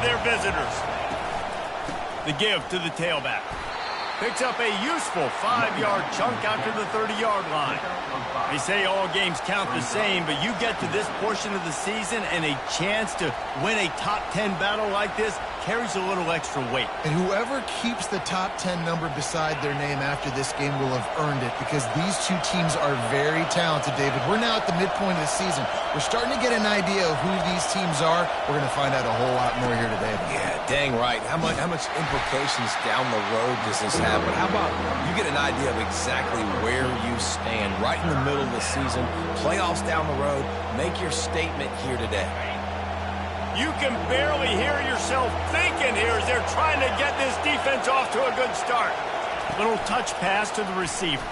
their visitors. The give to the tailback. Picks up a useful 5-yard chunk after the 30-yard line. They say all games count the same, but you get to this portion of the season and a chance to win a top 10 battle like this carries a little extra weight. And whoever keeps the top 10 number beside their name after this game will have earned it, because these two teams are very talented, David. We're now at the midpoint of the season. We're starting to get an idea of who these teams are. We're going to find out a whole lot more here today. Yeah, dang right. How much implications down the road does this have? But how about you get an idea of exactly where you stand right in the middle of the season, playoffs down the road, make your statement here today. You can barely hear yourself thinking here as they're trying to get this defense off to a good start. Little touch pass to the receiver.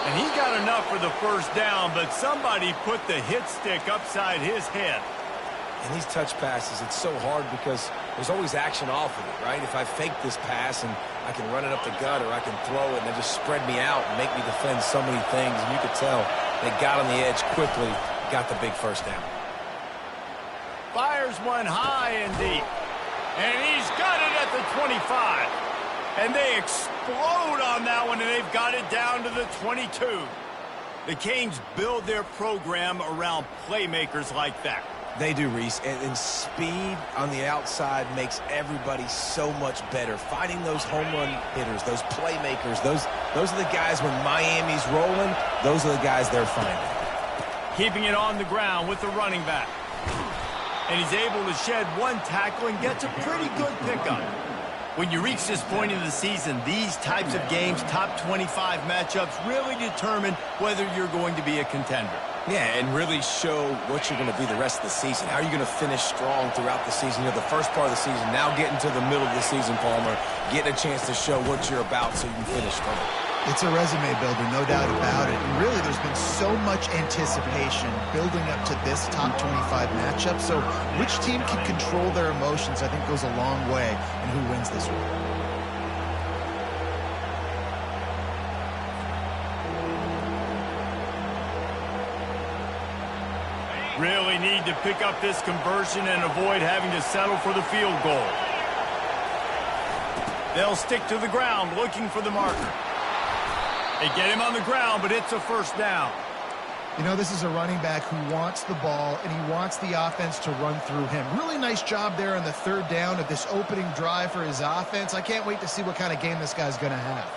And he got enough for the first down, but somebody put the hit stick upside his head. And these touch passes, it's so hard because there's always action off of it, right? If I fake this pass and I can run it up the gut, or I can throw it and they just spread me out and make me defend so many things, and you could tell they got on the edge quickly, got the big first down. Fires one high and deep. And he's got it at the 25. And they explode on that one, and they've got it down to the 22. The Canes build their program around playmakers like that. They do, Reese, and speed on the outside makes everybody so much better. Finding those home run hitters, those playmakers, those are the guys when Miami's rolling, those are the guys they're finding. Keeping it on the ground with the running back. And he's able to shed one tackle and gets a pretty good pickup. When you reach this point in the season, these types of games, top 25 matchups, really determine whether you're going to be a contender. Yeah, and really show what you're going to be the rest of the season. How are you going to finish strong throughout the season? You know, the first part of the season, now getting to the middle of the season, Palmer, getting a chance to show what you're about so you can finish strong. It's a resume builder, no doubt about it. And really, there's been so much anticipation building up to this top 25 matchup. So which team can control their emotions, I think, goes a long way in who wins this one. Really need to pick up this conversion and avoid having to settle for the field goal. They'll stick to the ground looking for the marker. They get him on the ground, but it's a first down. You know, this is a running back who wants the ball, and he wants the offense to run through him. Really nice job there on the third down of this opening drive for his offense. I can't wait to see what kind of game this guy's going to have.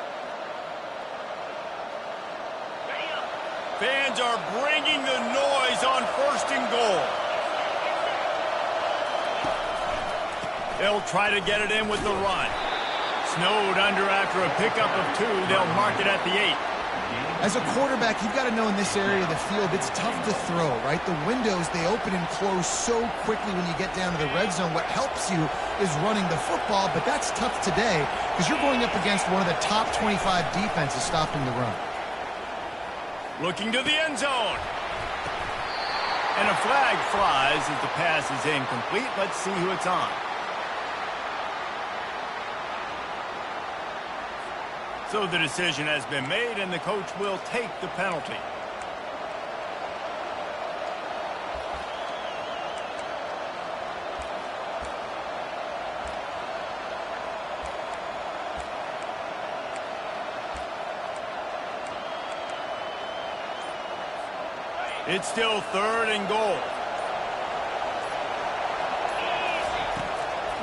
Fans are bringing the noise on first and goal. They'll try to get it in with the run. Snowed under after a pickup of 2. They'll mark it at the 8. As a quarterback, you've got to know in this area of the field, it's tough to throw, right? The windows, they open and close so quickly when you get down to the red zone. What helps you is running the football, but that's tough today because you're going up against one of the top 25 defenses stopping the run. Looking to the end zone. And a flag flies as the pass is incomplete. Let's see who it's on. So the decision has been made, and the coach will take the penalty. It's still third and goal.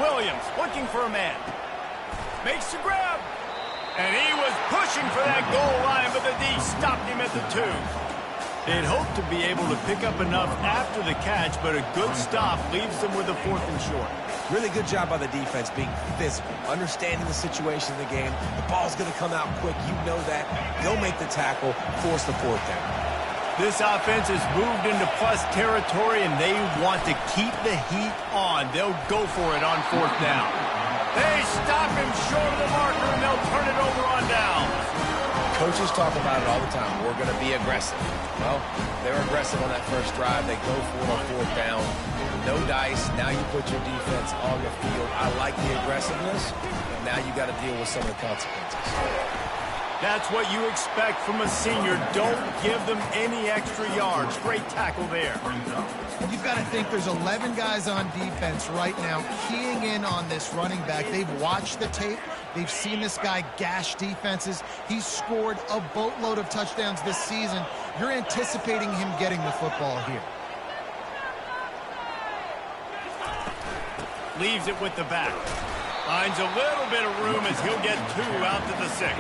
Williams looking for a man. Makes the grab. And he was pushing for that goal line, but the D stopped him at the 2. They'd hoped to be able to pick up enough after the catch, but a good stop leaves them with a 4th and short. Really good job by the defense being physical, understanding the situation in the game. The ball's going to come out quick. You know that. They'll make the tackle, force the 4th down. This offense has moved into plus territory, and they want to keep the heat on. They'll go for it on 4th down. They stop him short of the marker, and they'll turn it over on down. Coaches talk about it all the time. We're going to be aggressive. Well, they're aggressive on that first drive. They go for it on 4th down. No dice. Now you put your defense on the field. I like the aggressiveness. Now you got to deal with some of the consequences. That's what you expect from a senior. Don't give them any extra yards. Great tackle there. You've got to think there's 11 guys on defense right now keying in on this running back. They've watched the tape. They've seen this guy gash defenses. He's scored a boatload of touchdowns this season. You're anticipating him getting the football here. Leaves it with the back. Finds a little bit of room as he'll get 2 out to the 6.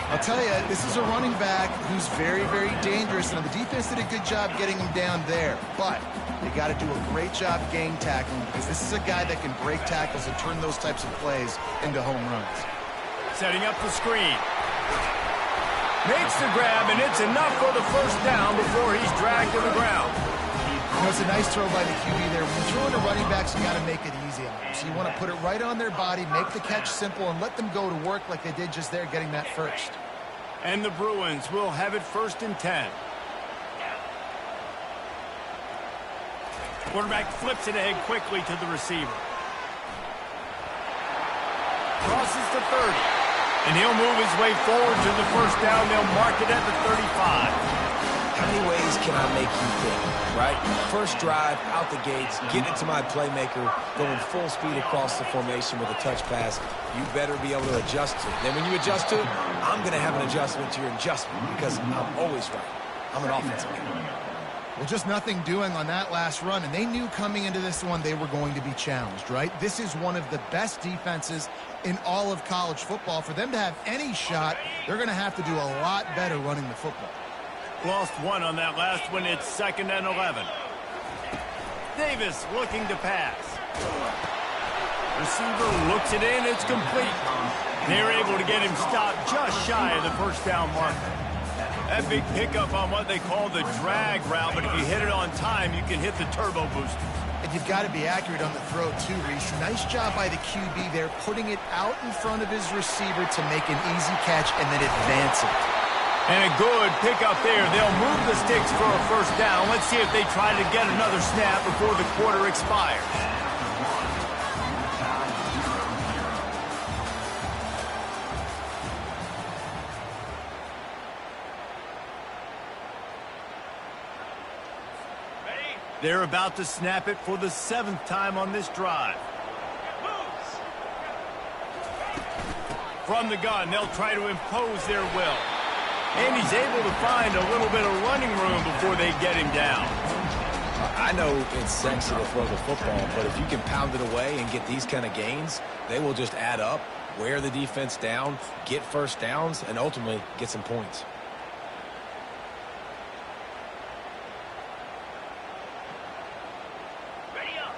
I'll tell you, this is a running back who's very, very dangerous. Now, the defense did a good job getting him down there, but they got to do a great job gang tackling because this is a guy that can break tackles and turn those types of plays into home runs. Setting up the screen. Makes the grab, and it's enough for the first down before he's dragged to the ground. You know, it's a nice throw by the QB there. When you're throwing to running backs, you got to make it easy on them. So you want to put it right on their body, make the catch simple, and let them go to work like they did just there, getting that first. And the Bruins will have it 1st and 10. Quarterback flips it ahead quickly to the receiver. Crosses the 30. And he'll move his way forward to the first down. They'll mark it at the 35. How many ways can I make you think, right? First drive, out the gates, get it to my playmaker, going full speed across the formation with a touch pass. You better be able to adjust to it. Then when you adjust to it, I'm going to have an adjustment to your adjustment because I'm always right. I'm an offensive guy. Well, just nothing doing on that last run, and they knew coming into this one they were going to be challenged, right? This is one of the best defenses in all of college football. For them to have any shot, they're going to have to do a lot better running the football. Lost 1 on that last one. It's 2nd and 11. Davis looking to pass. Receiver looks it in. It's complete. They're able to get him stopped just shy of the first down marker. That big pickup on what they call the drag route, but if you hit it on time, you can hit the turbo booster. And you've got to be accurate on the throw, too, Reese. Nice job by the QB there, putting it out in front of his receiver to make an easy catch and then advance it. And a good pickup there. They'll move the sticks for a first down. Let's see if they try to get another snap before the quarter expires. They're about to snap it for the 7th time on this drive. From the gun, they'll try to impose their will. And he's able to find a little bit of running room before they get him down. I know it's sexy to throw the football, but if you can pound it away and get these kind of gains, they will just add up, wear the defense down, get first downs, and ultimately get some points.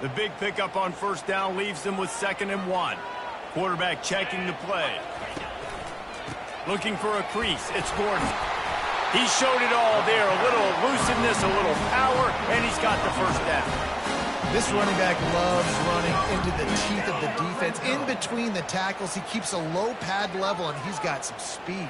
The big pickup on first down leaves them with 2nd and 1. Quarterback checking the play. Looking for a crease. It's Gordon. He showed it all there. A little elusiveness, a little power, and he's got the first down. This running back loves running into the teeth of the defense. In between the tackles, he keeps a low pad level, and he's got some speed.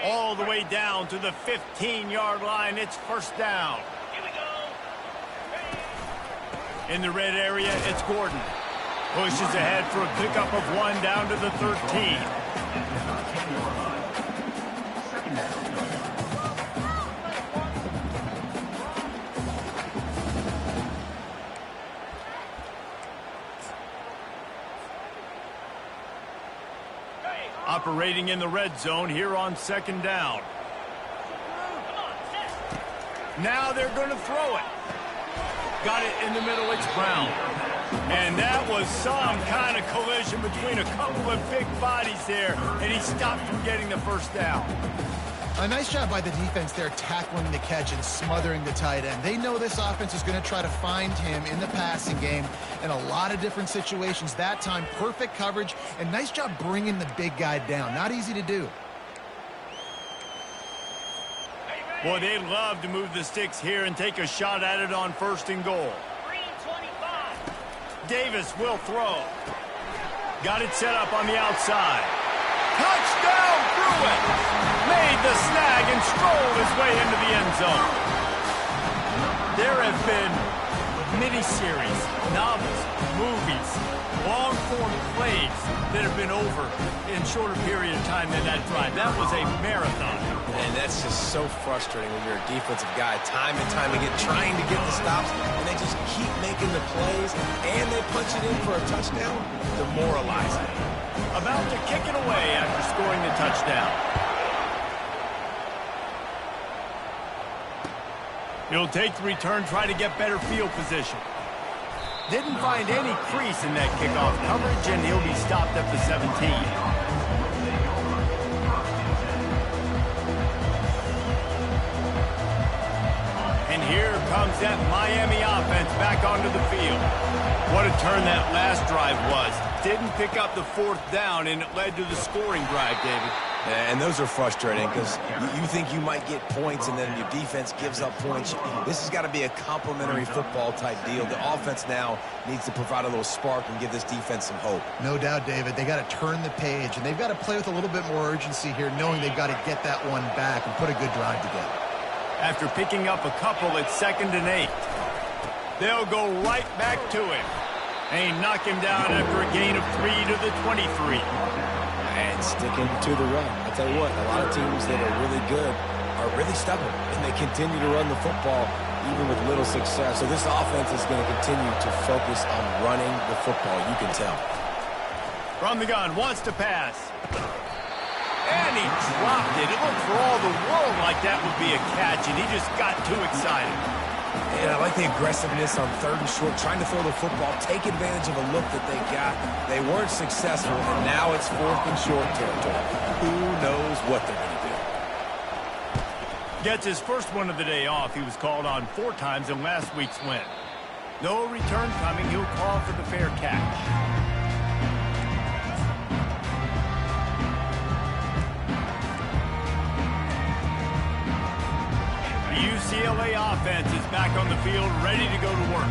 All the way down to the 15-yard line. It's first down. In the red area, it's Gordon. Pushes ahead for a pickup of 1 down to the 13. Operating in the red zone here on 2nd down. Now they're going to throw it. Got it in the middle, it's Brown. And that was some kind of collision between a couple of big bodies there, and he stopped from getting the first down. A nice job by the defense there, tackling the catch and smothering the tight end. They know this offense is going to try to find him in the passing game in a lot of different situations. That time, perfect coverage, and nice job bringing the big guy down. Not easy to do. Boy, they'd love to move the sticks here and take a shot at it on 1st and goal. Davis will throw. Got it set up on the outside. Touchdown, Bruin! Made the snag and strolled his way into the end zone. There have been miniseries, novels, movies, long-form plays that have been over in shorter period of time than that drive. That was a marathon. And that's just so frustrating when you're a defensive guy, time and time again, trying to get the stops, and they just keep making the plays, and they punch it in for a touchdown. Demoralizing. About to kick it away after scoring the touchdown. He'll take the return, try to get better field position. Didn't find any crease in that kickoff coverage, and he'll be stopped at the 17. And here comes that Miami offense back onto the field. What a turn that last drive was. Didn't pick up the fourth down, and it led to the scoring drive, David. And those are frustrating because you think you might get points and then your defense gives up points. This has got to be a complementary football type deal. The offense now needs to provide a little spark and give this defense some hope. No doubt, David. They got to turn the page, and they've got to play with a little bit more urgency here, knowing they've got to get that one back and put a good drive together. After picking up a couple at 2nd and 8, they'll go right back to him. They knock him down after a gain of 3 to the 23. And sticking to the run. I'll tell you what, a lot of teams that are really good are really stubborn, and they continue to run the football even with little success. So this offense is going to continue to focus on running the football, you can tell. From the gun, wants to pass. And he dropped it. It looked for all the world like that would be a catch, and he just got too excited. And I like the aggressiveness on 3rd and short, trying to throw the football, take advantage of a look that they got. They weren't successful, and now it's 4th and short territory. Who knows what they're going to do? Gets his first one of the day off. He was called on 4 times in last week's win. No return coming. He'll call for the fair catch. UCLA offense is back on the field, ready to go to work.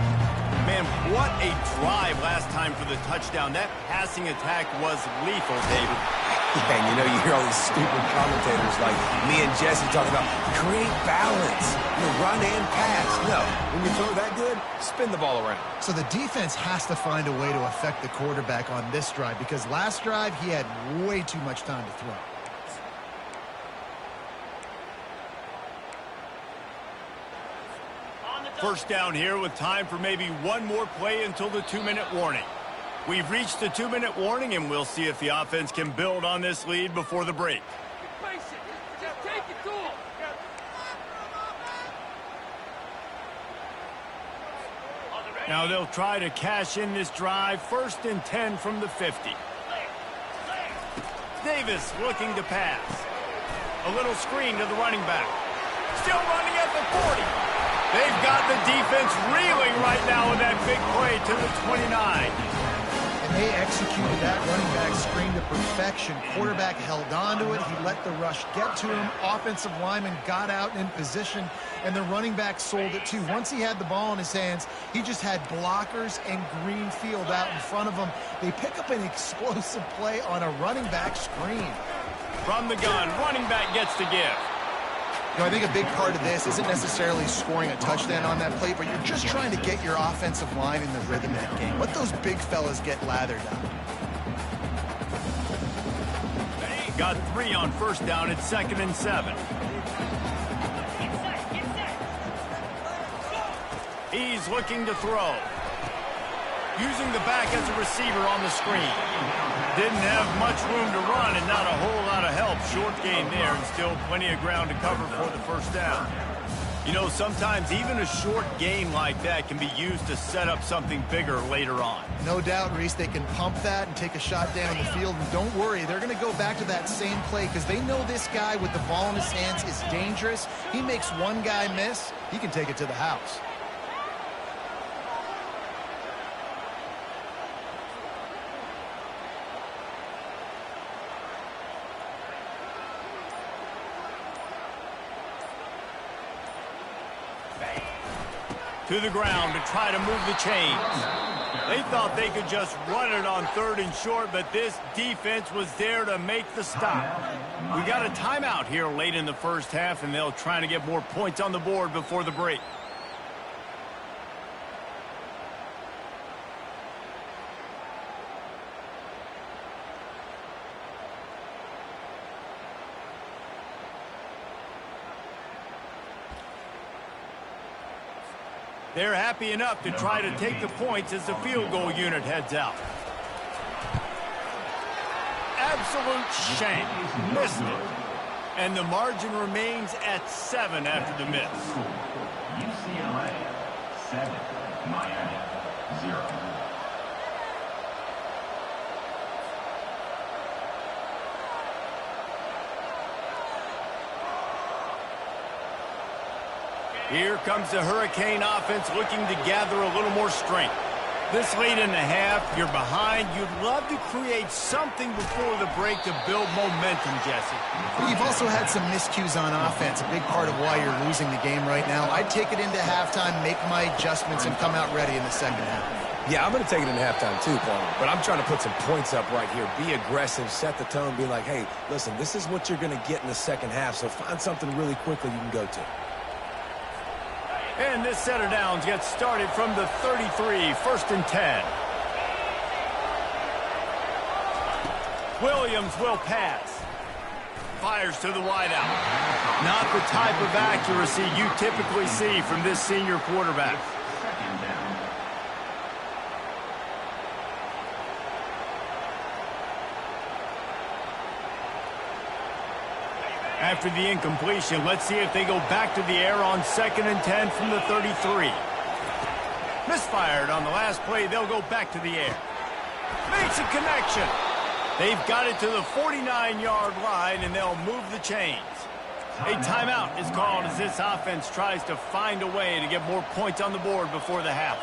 Man, what a drive last time for the touchdown. That passing attack was lethal, David. Yeah, and you hear all these stupid commentators like me and Jesse talking about create balance, run and pass. No, when you throw that good, spin the ball around. So the defense has to find a way to affect the quarterback on this drive, because last drive he had way too much time to throw. First down here with time for maybe one more play until the 2-minute warning. We've reached the 2-minute warning, and we'll see if the offense can build on this lead before the break. Now they'll try to cash in this drive. 1st and 10 from the 50. Davis looking to pass. A little screen to the running back. Still running at the 40. They've got the defense reeling right now with that big play to the 29. And they executed that running back screen to perfection. Quarterback held on to it. He let the rush get to him. Offensive lineman got out in position, and the running back sold it too. Once he had the ball in his hands, he just had blockers and green field out in front of him. They pick up an explosive play on a running back screen. From the gun, running back gets to give. I think a big part of this isn't necessarily scoring a touchdown on that play, but you're just trying to get your offensive line in the rhythm of that game. Let those big fellas get lathered up. Got 3 on 1st down at 2nd and 7. He's looking to throw. Using the back as a receiver on the screen. Didn't have much room to run and not a whole lot of help. Short gain there and still plenty of ground to cover for the 1st down. Sometimes even a short gain like that can be used to set up something bigger later on. No doubt, Reese, they can pump that and take a shot down the field. And don't worry, they're going to go back to that same play because they know this guy with the ball in his hands is dangerous. He makes one guy miss, he can take it to the house. To the ground to try to move the chains. They thought they could just run it on 3rd and short, but this defense was there to make the stop. We got a timeout here late in the 1st half, and they'll try to get more points on the board before the break. They're happy enough to try to take the points as the field goal unit heads out. Absolute shame. Missed it. And the margin remains at 7 after the miss. UCLA 7, Miami 0. Here comes the Hurricane offense looking to gather a little more strength. This late in the half, you're behind. You'd love to create something before the break to build momentum, Jesse. You've also had some miscues on offense, a big part of why you're losing the game right now. I'd take it into halftime, make my adjustments, and come out ready in the second half. Yeah, I'm going to take it in halftime too, Palmer. But I'm trying to put some points up right here. Be aggressive, set the tone, be like, hey, listen, this is what you're going to get in the second half, so find something really quickly you can go to. And this set of downs gets started from the 33, 1st and 10. Williams will pass. Fires to the wideout. Not the type of accuracy you typically see from this senior quarterback. After the incompletion, let's see if they go back to the air on 2nd and 10 from the 33. Misfired on the last play. They'll go back to the air. Makes a connection. They've got it to the 49-yard line, and they'll move the chains. A timeout is called as this offense tries to find a way to get more points on the board before the half.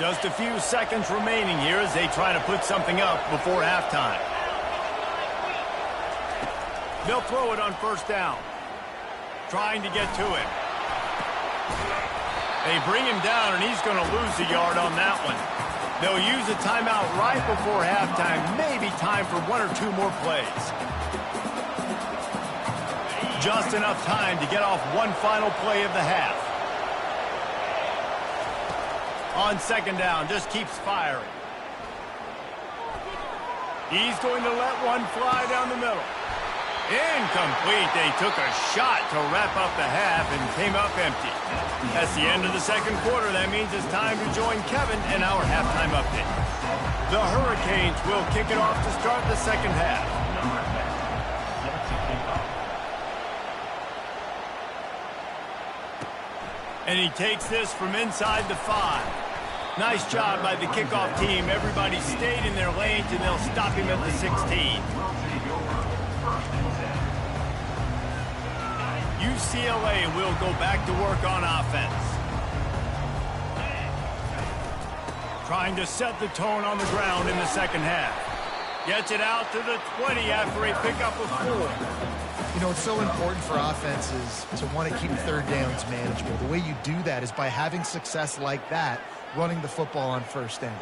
Just a few seconds remaining here as they try to put something up before halftime. They'll throw it on 1st down. Trying to get to him. They bring him down, and he's going to lose a yard on that one. They'll use a timeout right before halftime. Maybe time for 1 or 2 more plays. Just enough time to get off one final play of the half. On 2nd down, just keeps firing. He's going to let one fly down the middle. Incomplete. They took a shot to wrap up the half and came up empty. That's the end of the second quarter. That means it's time to join Kevin in our halftime update. The Hurricanes will kick it off to start the second half. And he takes this from inside the 5. Nice job by the kickoff team. Everybody stayed in their lanes, and they'll stop him at the 16. UCLA will go back to work on offense. Trying to set the tone on the ground in the second half. Gets it out to the 20 after a pickup of 4. You know, it's so important for offenses to want to keep 3rd downs manageable. The way you do that is by having success like that, running the football on 1st down.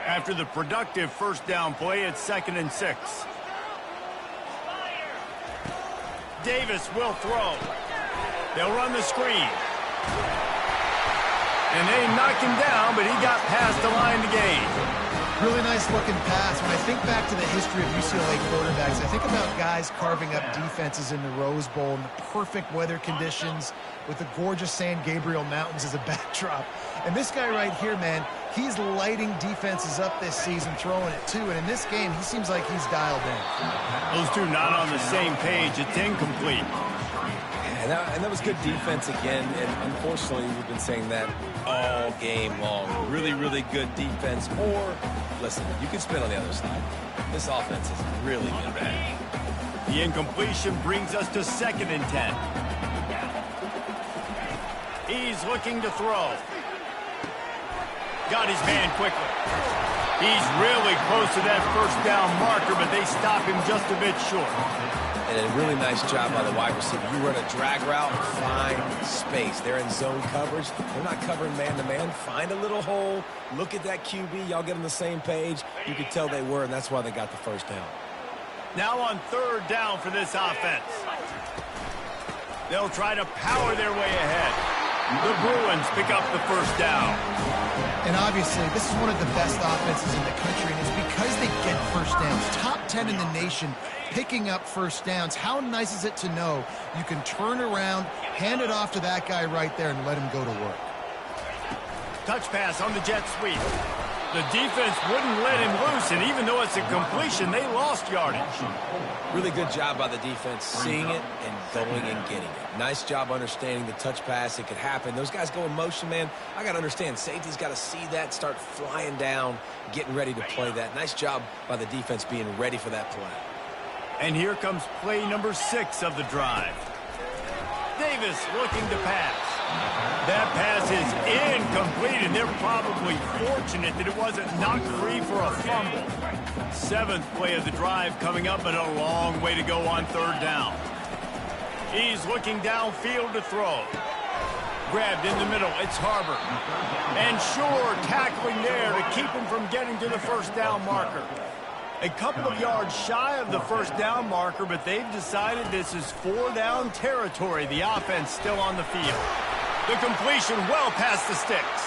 After the productive 1st down play, it's 2nd and 6. Davis will throw. They'll run the screen. And they knock him down, but he got past the line to gain. Really nice looking pass. When I think back to the history of UCLA quarterbacks, I think about guys carving up defenses in the Rose Bowl in the perfect weather conditions with the gorgeous San Gabriel Mountains as a backdrop. And this guy right here, man, he's lighting defenses up this season, throwing it too. And in this game, he seems like he's dialed in. Those two not on the same page. It's incomplete. And that was good defense again, and unfortunately, we've been saying that all game long. Really, really good defense. Or, listen, you can spin on the other side. This offense has really been bad. The incompletion brings us to 2nd and 10. He's looking to throw. Got his man quickly. He's really close to that 1st down marker, but they stop him just a bit short. And a really nice job by the wide receiver. You run a drag route, find space. They're in zone coverage. They're not covering man-to-man. Find a little hole. Look at that QB. Y'all get on the same page. You could tell they were, and that's why they got the 1st down. Now on 3rd down for this offense. They'll try to power their way ahead. The Bruins pick up the 1st down. And obviously, this is one of the best offenses in the country, and it's because they get 1st downs. Top 10 in the nation picking up first downs. How nice is it to know you can turn around, hand it off to that guy right there, and let him go to work? Touch pass on the jet sweep. The defense wouldn't let him loose, and even though it's a completion, they lost yardage. Really good job by the defense, seeing it and going and getting it. Nice job understanding the touch pass. It could happen. Those guys go in motion, man. I got to understand, safety's got to see that, start flying down, getting ready to play that. Nice job by the defense being ready for that play. And here comes play number 6 of the drive. Davis looking to pass. That pass is incomplete, and they're probably fortunate that it wasn't knocked free for a fumble. 7th play of the drive coming up, but a long way to go on 3rd down. He's looking downfield to throw. Grabbed in the middle, it's Harbor. And Shore tackling there to keep him from getting to the first down marker. A couple of yards shy of the first down marker, but they've decided this is 4-down territory. The offense still on the field. The completion well past the sticks.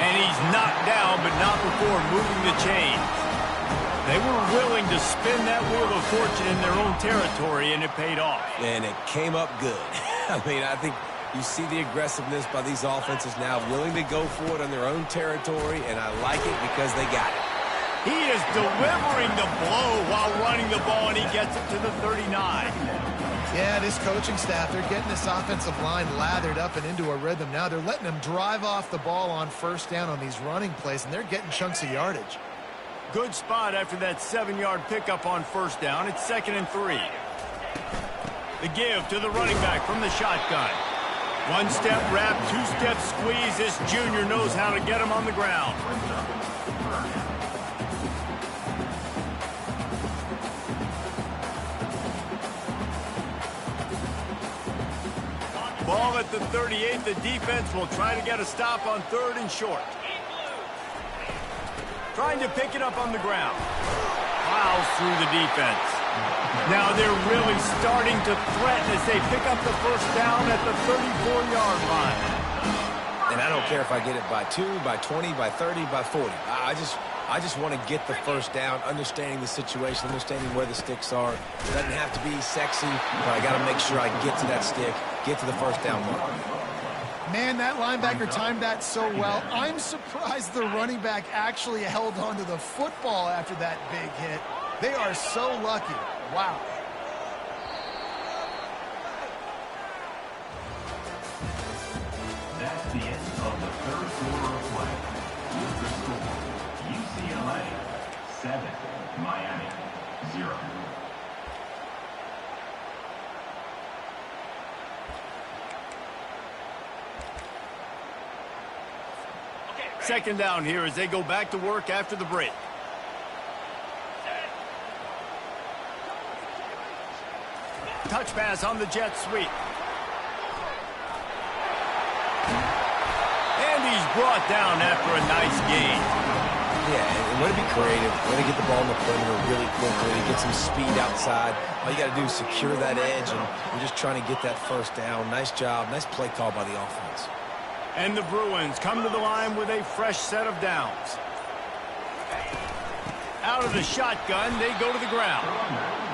And he's knocked down, but not before moving the chains. They were willing to spin that wheel of fortune in their own territory, and it paid off. And it came up good. I mean, I think you see the aggressiveness by these offenses now, willing to go for it on their own territory, and I like it because they got it. He is delivering the blow while running the ball, and he gets it to the 39. Yeah, this coaching staff, they're getting this offensive line lathered up and into a rhythm now. They're letting them drive off the ball on first down on these running plays, and they're getting chunks of yardage. Good spot after that 7-yard pickup on first down. It's 2nd and 3. The give to the running back from the shotgun. 1-step wrap, 2-step squeeze. This junior knows how to get him on the ground. Ball at the 38. The defense will try to get a stop on 3rd and short. Trying to pick it up on the ground. Plows through the defense. Now they're really starting to threaten as they pick up the first down at the 34-yard line. And I don't care if I get it by 2, by 20, by 30, by 40. I just want to get the first down, understanding the situation, understanding where the sticks are. It doesn't have to be sexy, but I got to make sure I get to that stick, get to the first down mark. Man, that linebacker timed that so well. I'm surprised the running back actually held onto the football after that big hit. They are so lucky. Wow. That's the end of the 3rd quarter of play. With the score, UCLA 7, Miami 0. Second down here as they go back to work after the break. Touch pass on the jet sweep. And he's brought down after a nice gain. Yeah, and way to be creative, way to get the ball in the perimeter really quickly, get some speed outside. All you got to do is secure that edge, and you're just trying to get that first down. Nice job, nice play call by the offense. And the Bruins come to the line with a fresh set of downs. Out of the shotgun, they go to the ground.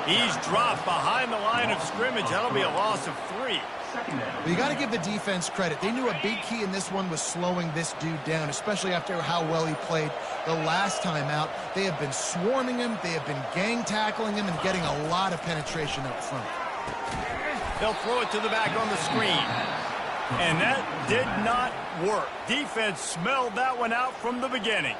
He's dropped behind the line of scrimmage. That'll be a loss of 3. But you got to give the defense credit. They knew a big key in this one was slowing this dude down, especially after how well he played the last time out. They have been swarming him. They have been gang tackling him and getting a lot of penetration up front. They'll throw it to the back on the screen. And that did not work. Defense smelled that one out from the beginning.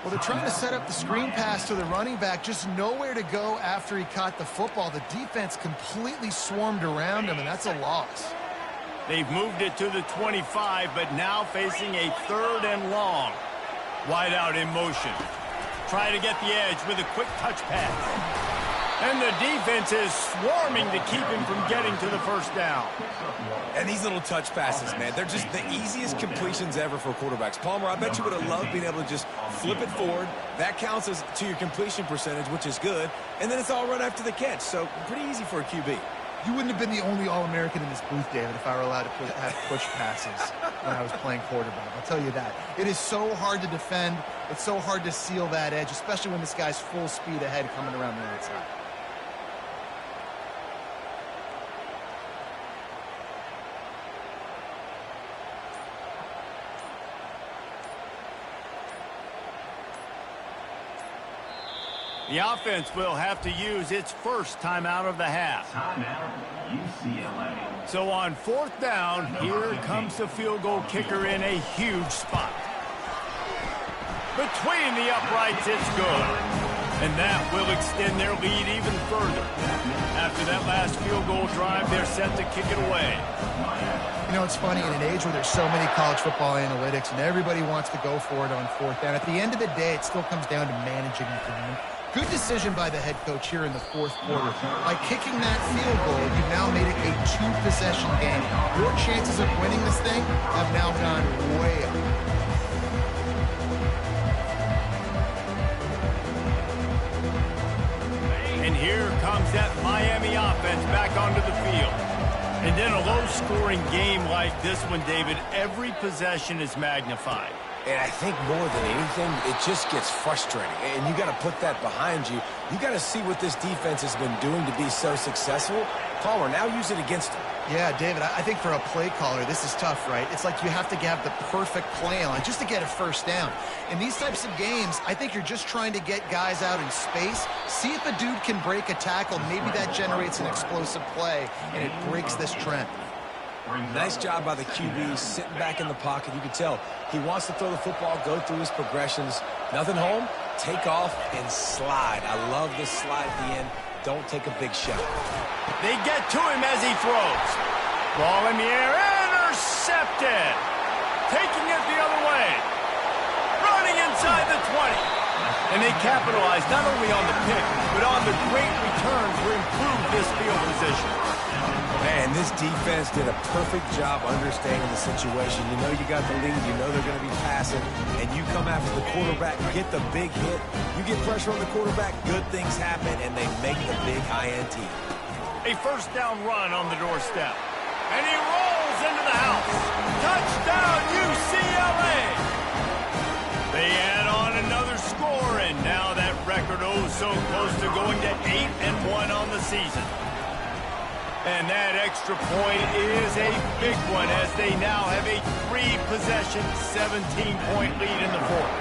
Well, they're trying to set up the screen pass to the running back, just nowhere to go after he caught the football. The defense completely swarmed around him, and that's a loss. They've moved it to the 25, but now facing a 3rd and long. Wide out in motion. Try to get the edge with a quick touch pass. And the defense is swarming to keep him from getting to the first down. And these little touch passes, man, they're just the easiest completions ever for quarterbacks. Palmer, I bet you would have loved being able to just flip it forward. That counts as to your completion percentage, which is good. And then it's all run after the catch. So pretty easy for a QB. You wouldn't have been the only All-American in this booth, David, if I were allowed to have push passes when I was playing quarterback. I'll tell you that. It is so hard to defend. It's so hard to seal that edge, especially when this guy's full speed ahead coming around the outside. The offense will have to use its first timeout of the half. Timeout, UCLA. So on 4th down, here comes the field goal kicker in a huge spot. Between the uprights, it's good. And that will extend their lead even further. After that last field goal drive, they're set to kick it away. You know, it's funny, in an age where there's so many college football analytics and everybody wants to go for it on 4th down, at the end of the day, it still comes down to managing the game. Good decision by the head coach here in the 4th quarter. By kicking that field goal, you've now made it a 2-possession game. Your chances of winning this thing have now gone way up. And here comes that Miami offense back onto the field. And in a low-scoring game like this one, David, every possession is magnified. And I think more than anything, it just gets frustrating. And you got to put that behind you. You got to see what this defense has been doing to be so successful. Palmer, now use it against them. Yeah, David, I think for a play caller, this is tough, right? It's like you have to have the perfect play on just to get a first down. In these types of games, I think you're just trying to get guys out in space, see if a dude can break a tackle. Maybe that generates an explosive play, and it breaks this trend. Nice job by the QB, sitting back in the pocket. You can tell he wants to throw the football, go through his progressions. Nothing home, take off and slide. I love this slide at the end. Don't take a big shot. They get to him as he throws. Ball in the air, intercepted. Taking it the other way. Running inside the 20. And they capitalize not only on the pick, but on the great return to improve this field position. Man, this defense did a perfect job understanding the situation. You know you got the lead. You know they're going to be passing. And you come after the quarterback, get the big hit. You get pressure on the quarterback, good things happen, and they make the big INT. A first down run on the doorstep. And he rolls into the house. Touchdown, UCLA! They add on another score, and now that record so close to going to 8-1 on the season. And that extra point is a big one as they now have a 3-possession, 17-point lead in the 4th.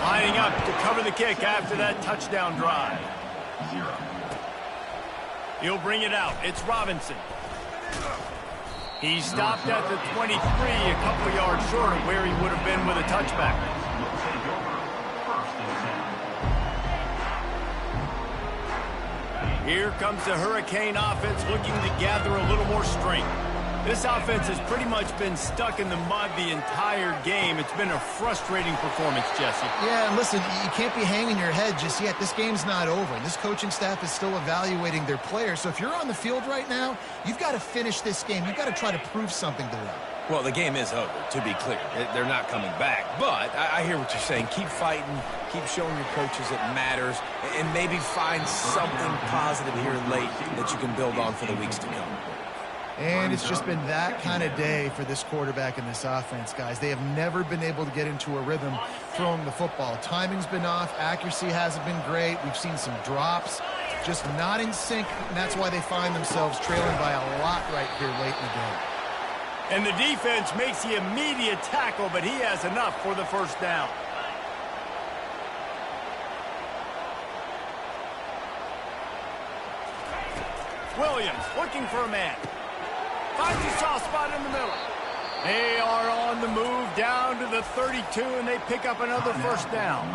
Lining up to cover the kick after that touchdown drive. He'll bring it out. It's Robinson. He stopped at the 23, a couple yards short of where he would have been with a touchback. Here comes the Hurricane offense looking to gather a little more strength. This offense has pretty much been stuck in the mud the entire game. It's been a frustrating performance, Jesse. Yeah, and listen, you can't be hanging your head just yet. This game's not over. This coaching staff is still evaluating their players. So if you're on the field right now, you've got to finish this game. You've got to try to prove something to them. Well, the game is over, to be clear. They're not coming back. But I hear what you're saying. Keep fighting. Keep showing your coaches it matters. And maybe find something positive here late that you can build on for the weeks to come. And it's just been that kind of day for this quarterback and this offense, guys. They have never been able to get into a rhythm throwing the football. Timing's been off. Accuracy hasn't been great. We've seen some drops. Just not in sync, and that's why they find themselves trailing by a lot right here late in the game. And the defense makes the immediate tackle, but he has enough for the first down. Williams looking for a man. Finds a soft spot in the middle. They are on the move down to the 32, and they pick up another first down.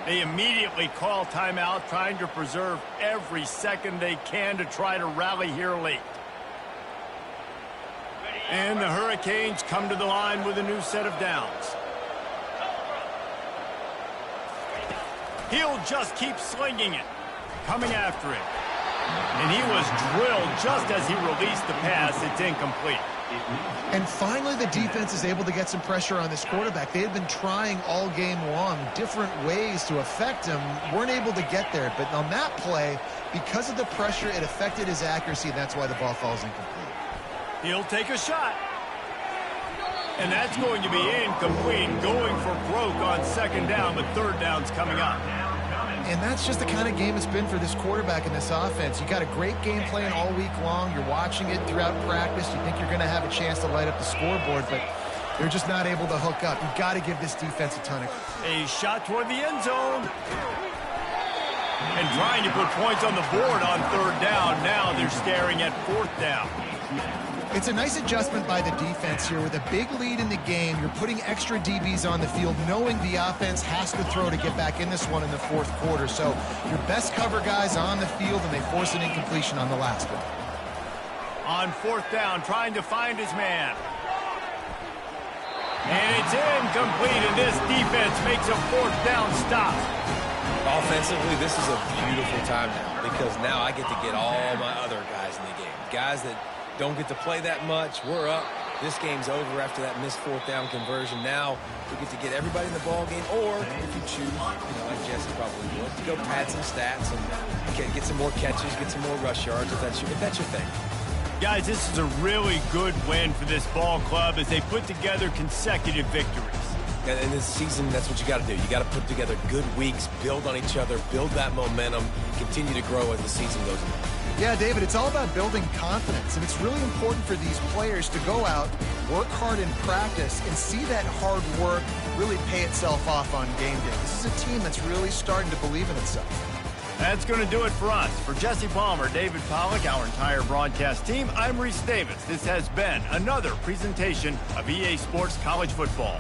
They immediately call timeout, trying to preserve every second they can to try to rally here late. And the Hurricanes come to the line with a new set of downs. He'll just keep slinging it. Coming after it. And he was drilled just as he released the pass. It's incomplete. And finally, the defense is able to get some pressure on this quarterback. They had been trying all game long different ways to affect him. Weren't able to get there. But on that play, because of the pressure, it affected his accuracy, and that's why the ball falls incomplete. He'll take a shot. And that's going to be incomplete. Going for broke on second down, but third down's coming up. And that's just the kind of game it's been for this quarterback in this offense. You got a great game plan all week long. You're watching it throughout practice. You think you're going to have a chance to light up the scoreboard, but they're just not able to hook up. You've got to give this defense a ton of credit. A shot toward the end zone. And trying to put points on the board on third down. Now they're staring at fourth down. It's a nice adjustment by the defense here. With a big lead in the game, you're putting extra DBs on the field, knowing the offense has to throw to get back in this one in the fourth quarter. So your best cover guys on the field, and they force an incompletion on the last one. On fourth down, trying to find his man. And it's incomplete, and this defense makes a fourth down stop. Offensively, this is a beautiful time now, because now I get to get all my other guys in the game. Guys that don't get to play that much. We're up. This game's over after that missed fourth down conversion. Now we get to get everybody in the ball game, or if you choose, like Jesse probably would, to go pad some stats and get some more catches, get some more rush yards if that's your thing. Guys, this is a really good win for this ball club as they put together consecutive victories. And in this season, that's what you got to do. You got to put together good weeks, build on each other, build that momentum, continue to grow as the season goes on. Yeah, David, it's all about building confidence, and it's really important for these players to go out, work hard in practice, and see that hard work really pay itself off on game day. This is a team that's really starting to believe in itself. That's going to do it for us. For Jesse Palmer, David Pollack, our entire broadcast team, I'm Reese Davis. This has been another presentation of EA Sports College Football.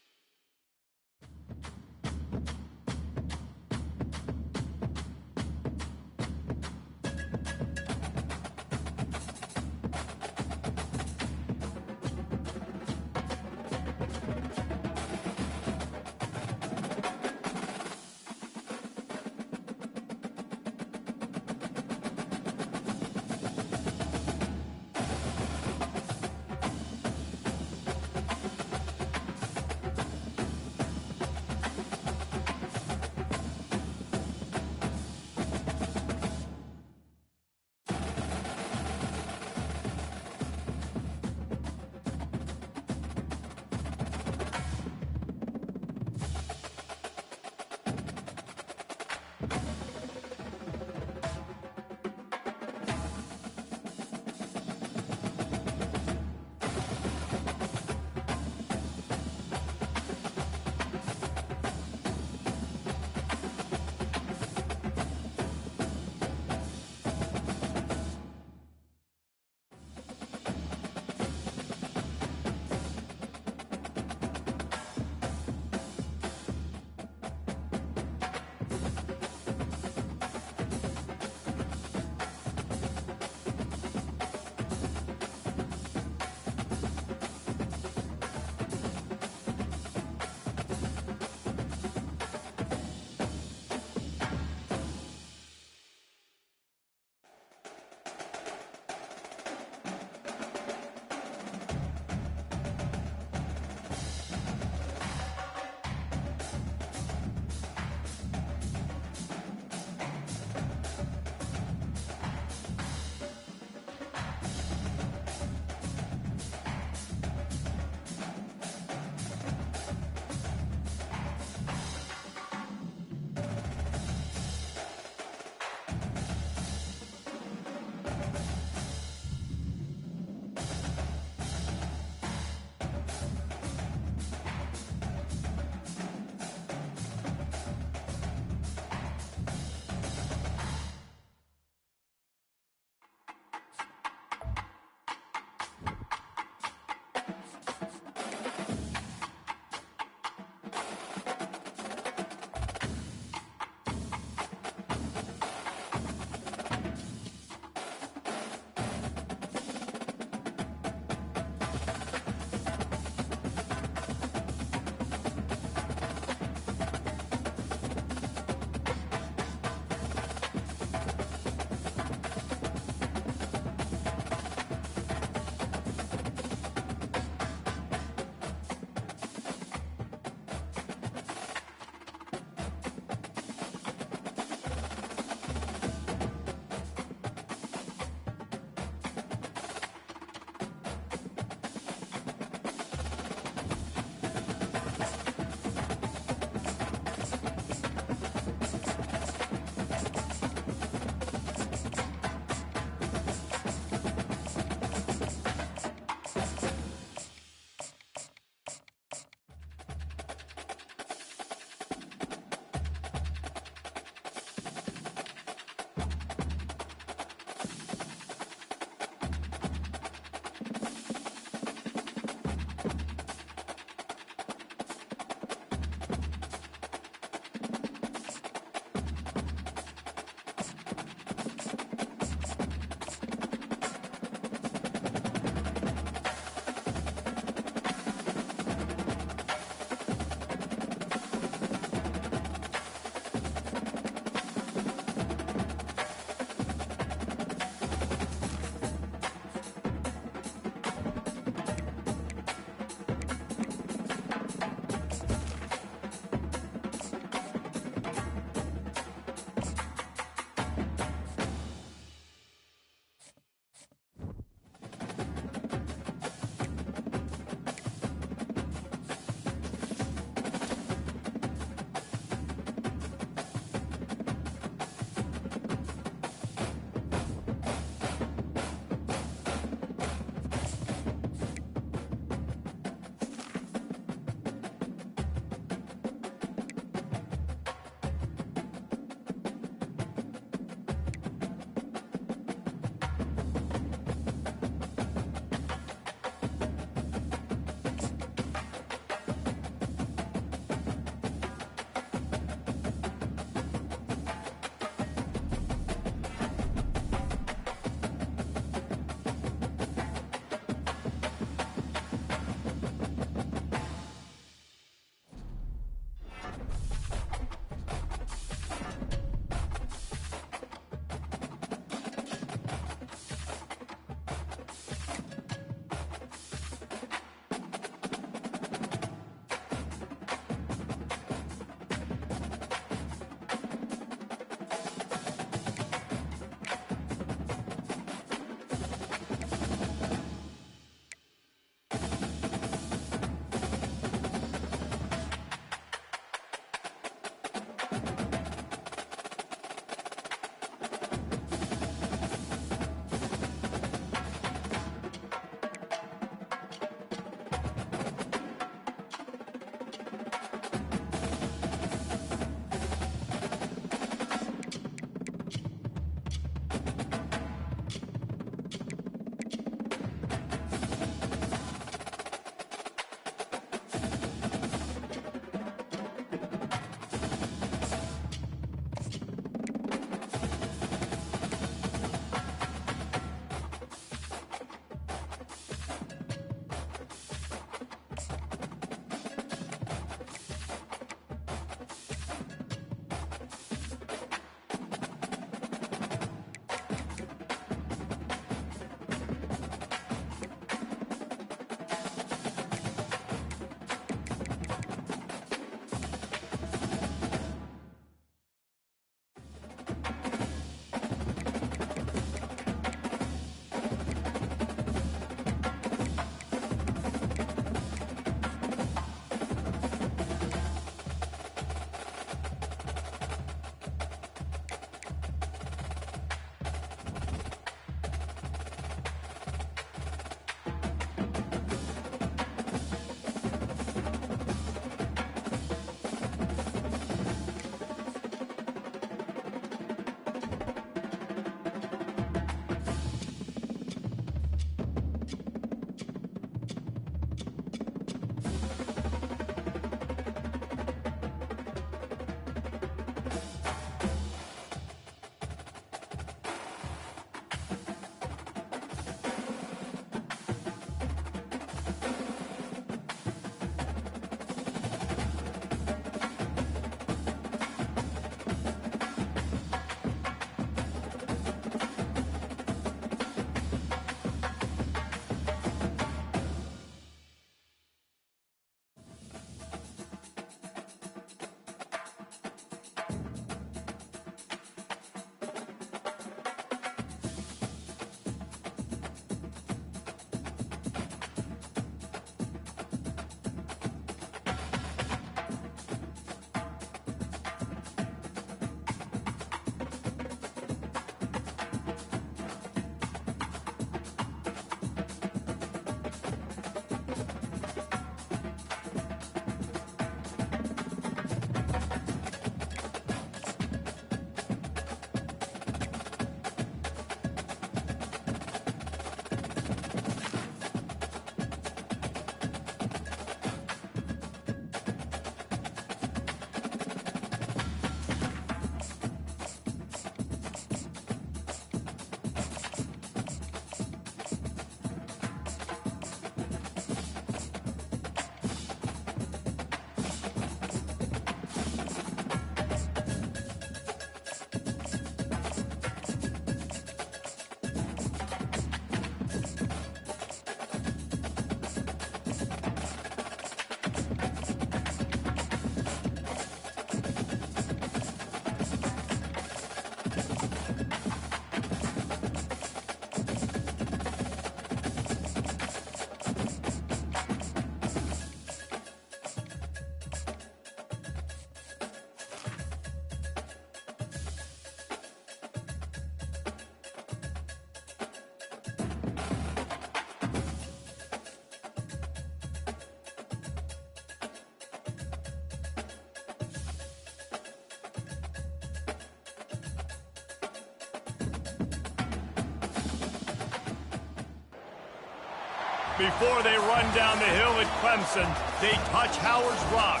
Before they run down the hill at Clemson, they touch Howard's rock.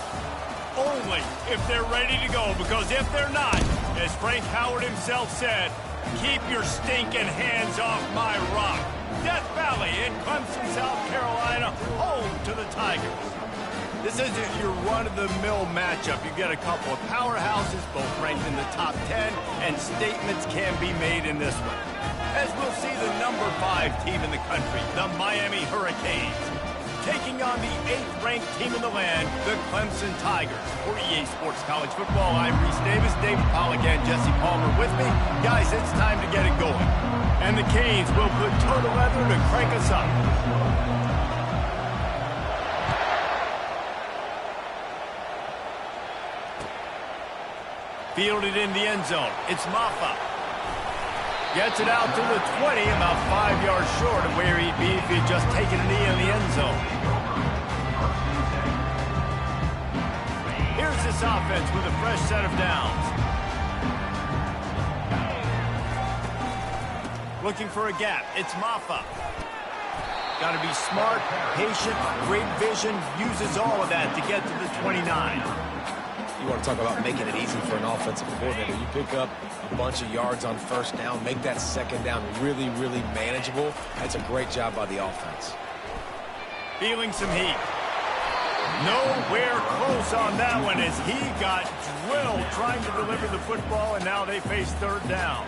Only if they're ready to go, because if they're not, as Frank Howard himself said, keep your stinking hands off my rock. Death Valley in Clemson, South Carolina, home to the Tigers. This isn't your run-of-the-mill matchup. You get a couple of powerhouses, both ranked in the top 10, and statements can be made in this one. As we'll see the number 5 team in the country, the Miami Hurricanes, taking on the 8th-ranked team in the land, the Clemson Tigers. For EA Sports College Football, I'm Reese Davis, David Pollack, and Jesse Palmer with me. Guys, it's time to get it going. And the Canes will put toe to leather to crank us up. Fielded in the end zone. It's Maffa. Gets it out to the 20, about 5 yards short of where he'd be if he'd just taken a knee in the end zone. Here's this offense with a fresh set of downs. Looking for a gap. It's Maffa. Got to be smart, patient, great vision, uses all of that to get to the 29. You want to talk about making it easy for an offensive coordinator. You pick up a bunch of yards on first down, make that second down really, really manageable. That's a great job by the offense. Feeling some heat. Nowhere close on that one as he got drilled trying to deliver the football, and now they face third down.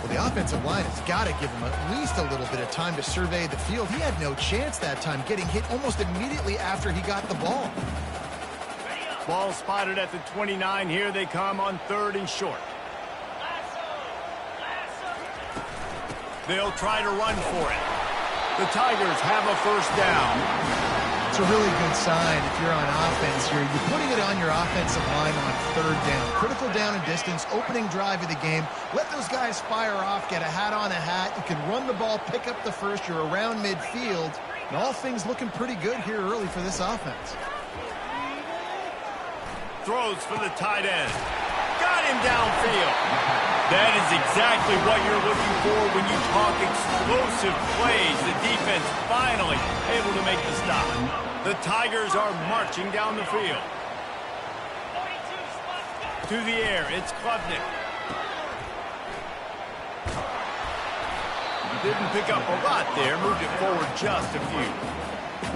Well, the offensive line has got to give him at least a little bit of time to survey the field. He had no chance that time, getting hit almost immediately after he got the ball. Ball spotted at the 29. Here they come on 3rd and short. They'll try to run for it. The Tigers have a first down. It's a really good sign if you're on offense here. You're putting it on your offensive line on 3rd down. Critical down and distance, opening drive of the game. Let those guys fire off, get a hat on a hat. You can run the ball, pick up the first. You're around midfield. And all things looking pretty good here early for this offense. Throws for the tight end. Got him downfield. That is exactly what you're looking for when you talk explosive plays. The defense finally able to make the stop. The Tigers are marching down the field. To the air, it's Klubnik. Didn't pick up a lot there, moved it forward just a few.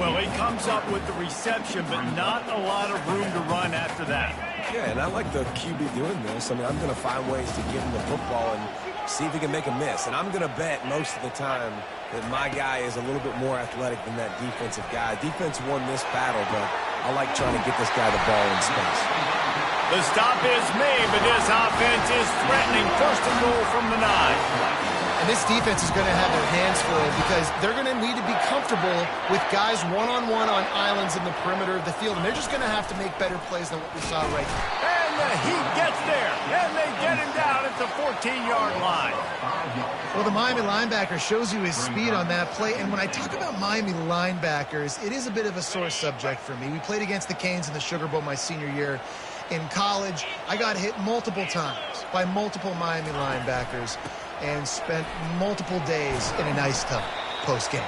Well, he comes up with the reception, but not a lot of room to run after that. Yeah, and I like the QB doing this. I mean, I'm going to find ways to get him the football and see if he can make a miss. And I'm going to bet most of the time that my guy is a little bit more athletic than that defensive guy. Defense won this battle, but I like trying to get this guy the ball in space. The stop is made, but this offense is threatening. 1st and goal from the 9. And this defense is going to have their hands full because they're going to need to be comfortable with guys one-on-one on islands in the perimeter of the field. And they're just going to have to make better plays than what we saw right now. And the Heat gets there. And they get him down at the 14-yard line. Well, the Miami linebacker shows you his speed on that play. And when I talk about Miami linebackers, it is a bit of a sore subject for me. We played against the Canes in the Sugar Bowl my senior year in college. I got hit multiple times by multiple Miami linebackers and spent multiple days in an ice tub post-game.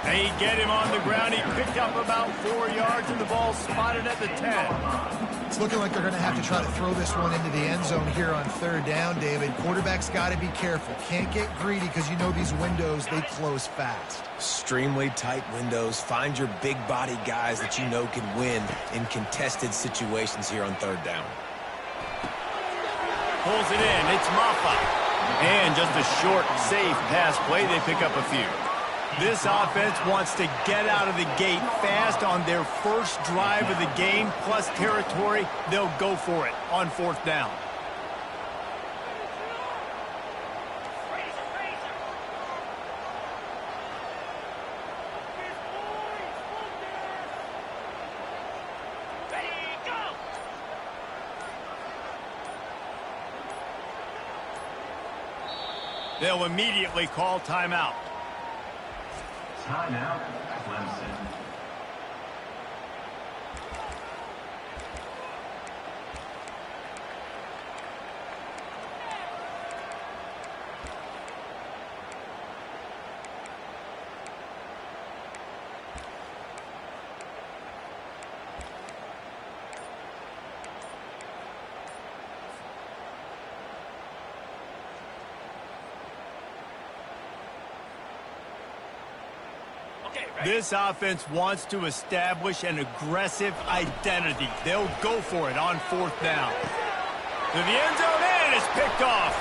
They get him on the ground. He picked up about 4 yards, and the ball spotted at the 10. It's looking like they're going to have to try to throw this one into the end zone here on 3rd down, David. Quarterback's got to be careful. Can't get greedy because you know these windows, they close fast. Extremely tight windows. Find your big body guys that you know can win in contested situations here on 3rd down. Pulls it in. It's Maffa. And just a short, safe pass play. They pick up a few. This offense wants to get out of the gate fast on their first drive of the game, plus territory. They'll go for it on 4th down. They'll immediately call timeout. Timeout, Clemson. This offense wants to establish an aggressive identity. They'll go for it on 4th down. To the end zone, and it's picked off.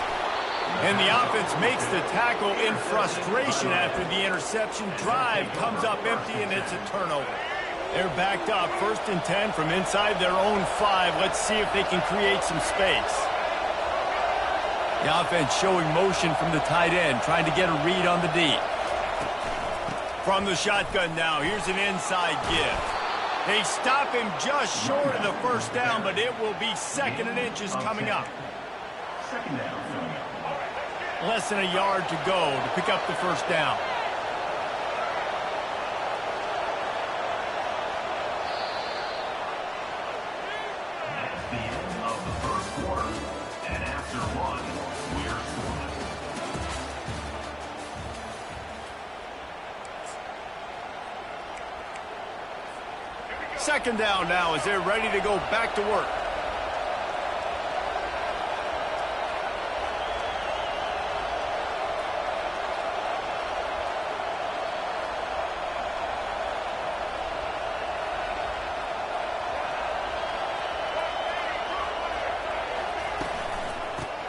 And the offense makes the tackle in frustration after the interception. Drive comes up empty, and it's a turnover. They're backed up, 1st and 10 from inside their own 5. Let's see if they can create some space. The offense showing motion from the tight end, trying to get a read on the D. From the shotgun now, here's an inside give. They stop him just short of the 1st down, but it will be 2nd and inches coming up. 2nd down coming up. Less than a yard to go to pick up the 1st down. That's the end of the 1st quarter. And after 1, we're scoreless. 2nd down now as they're ready to go back to work.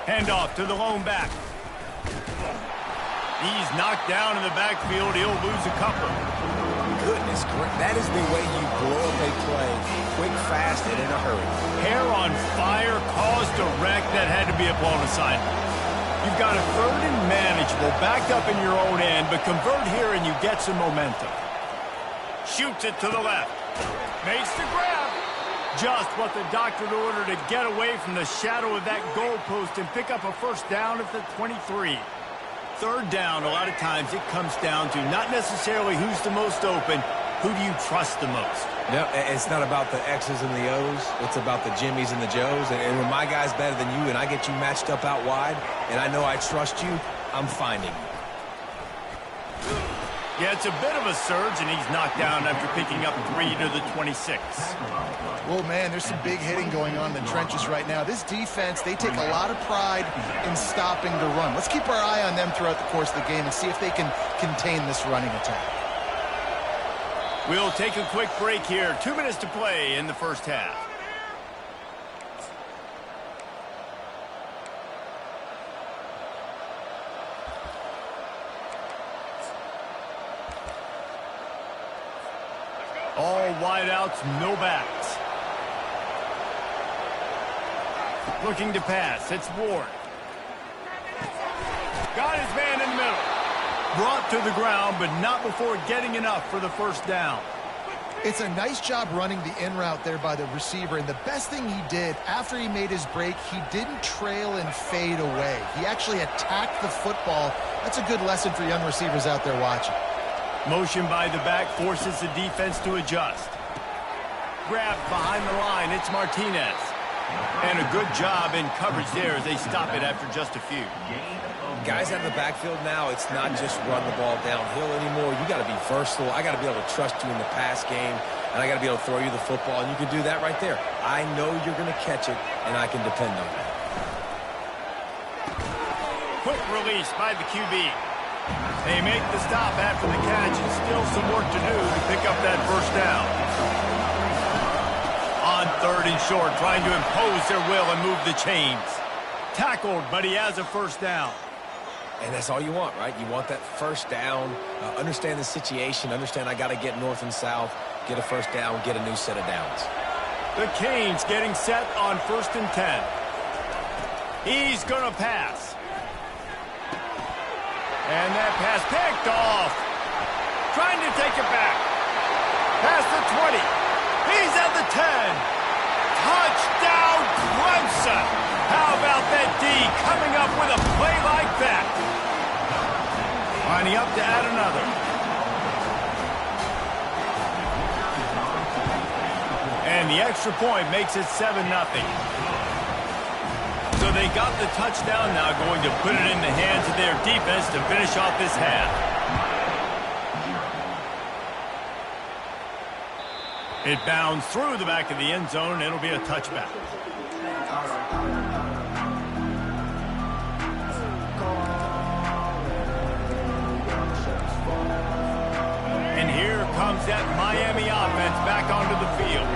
Handoff to the lone back. He's knocked down in the backfield. He'll lose a couple. Goodness, that is the way you blow up a play. Quick, fast, and in a hurry. Hair on fire, caused a wreck that had to be a blown assignment. You've got a 3rd and manageable, backed up in your own end, but convert here and you get some momentum. Shoots it to the left. Makes the grab. Just what the doctor ordered to get away from the shadow of that goalpost and pick up a 1st down at the 23. 3rd down, a lot of times it comes down to not necessarily who's the most open, who do you trust the most? No, it's not about the X's and the O's. It's about the Jimmys and the Joes. And when my guy's better than you and I get you matched up out wide and I know I trust you, I'm finding you. Yeah, it's a bit of a surge, and he's knocked down after picking up 3 to the 26. Well, man, there's some big hitting going on in the trenches right now. This defense, they take a lot of pride in stopping the run. Let's keep our eye on them throughout the course of the game and see if they can contain this running attack. We'll take a quick break here. 2 minutes to play in the 1st half. All wideouts, no backs. Looking to pass. It's Ward. Got his man in the middle. Brought to the ground, but not before getting enough for the 1st down. It's a nice job running the in route there by the receiver, and the best thing he did after he made his break, he didn't trail and fade away. He actually attacked the football. That's a good lesson for young receivers out there watching. Motion by the back forces the defense to adjust. Grabbed behind the line, it's Martinez. And a good job in coverage there as they stop it after just a few. Guys out of the backfield now, it's not just run the ball downhill anymore. You got to be versatile. I got to be able to trust you in the pass game, and I got to be able to throw you the football, and you can do that right there. I know you're going to catch it, and I can depend on that. Quick release by the QB. They make the stop after the catch, and still some work to do to pick up that 1st down. On 3rd and short, trying to impose their will and move the chains. Tackled, but he has a 1st down. And that's all you want, right? You want that 1st down, understand the situation, understand I got to get north and south, get a 1st down, get a new set of downs. The Canes getting set on 1st and 10. He's going to pass. And that pass picked off. Trying to take it back. Past the 20. He's at the 10. Touchdown, Clemson. How about that D coming up with a play like that? Lining up to add another. And the extra point makes it 7-0. So they got the touchdown now, going to put it in the hands of their defense to finish off this half. It bounds through the back of the end zone, and it'll be a touchback. And here comes that Miami offense back onto the field.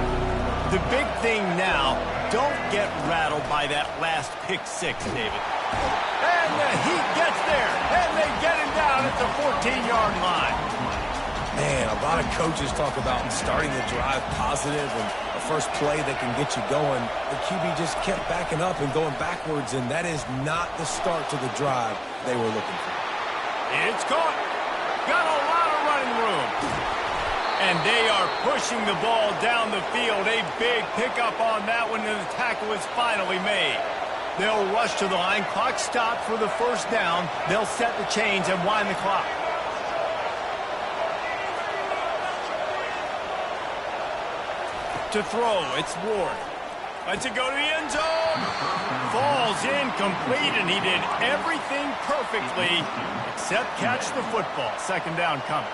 The big thing now, don't get rattled by that last pick six, David. And the Heat gets there, and they get him down at the 14-yard line. Man, a lot of coaches talk about starting the drive positive and a first play that can get you going. The QB just kept backing up and going backwards, and that is not the start to the drive they were looking for. It's caught. Got a lot of running room. And they are pushing the ball down the field. A big pickup on that one, and the tackle is finally made. They'll rush to the line. Clock stopped for the first down. They'll set the chains and wind the clock. To throw, it's Ward. Lets it go to the end zone. Falls incomplete, and he did everything perfectly except catch the football. Second down coming.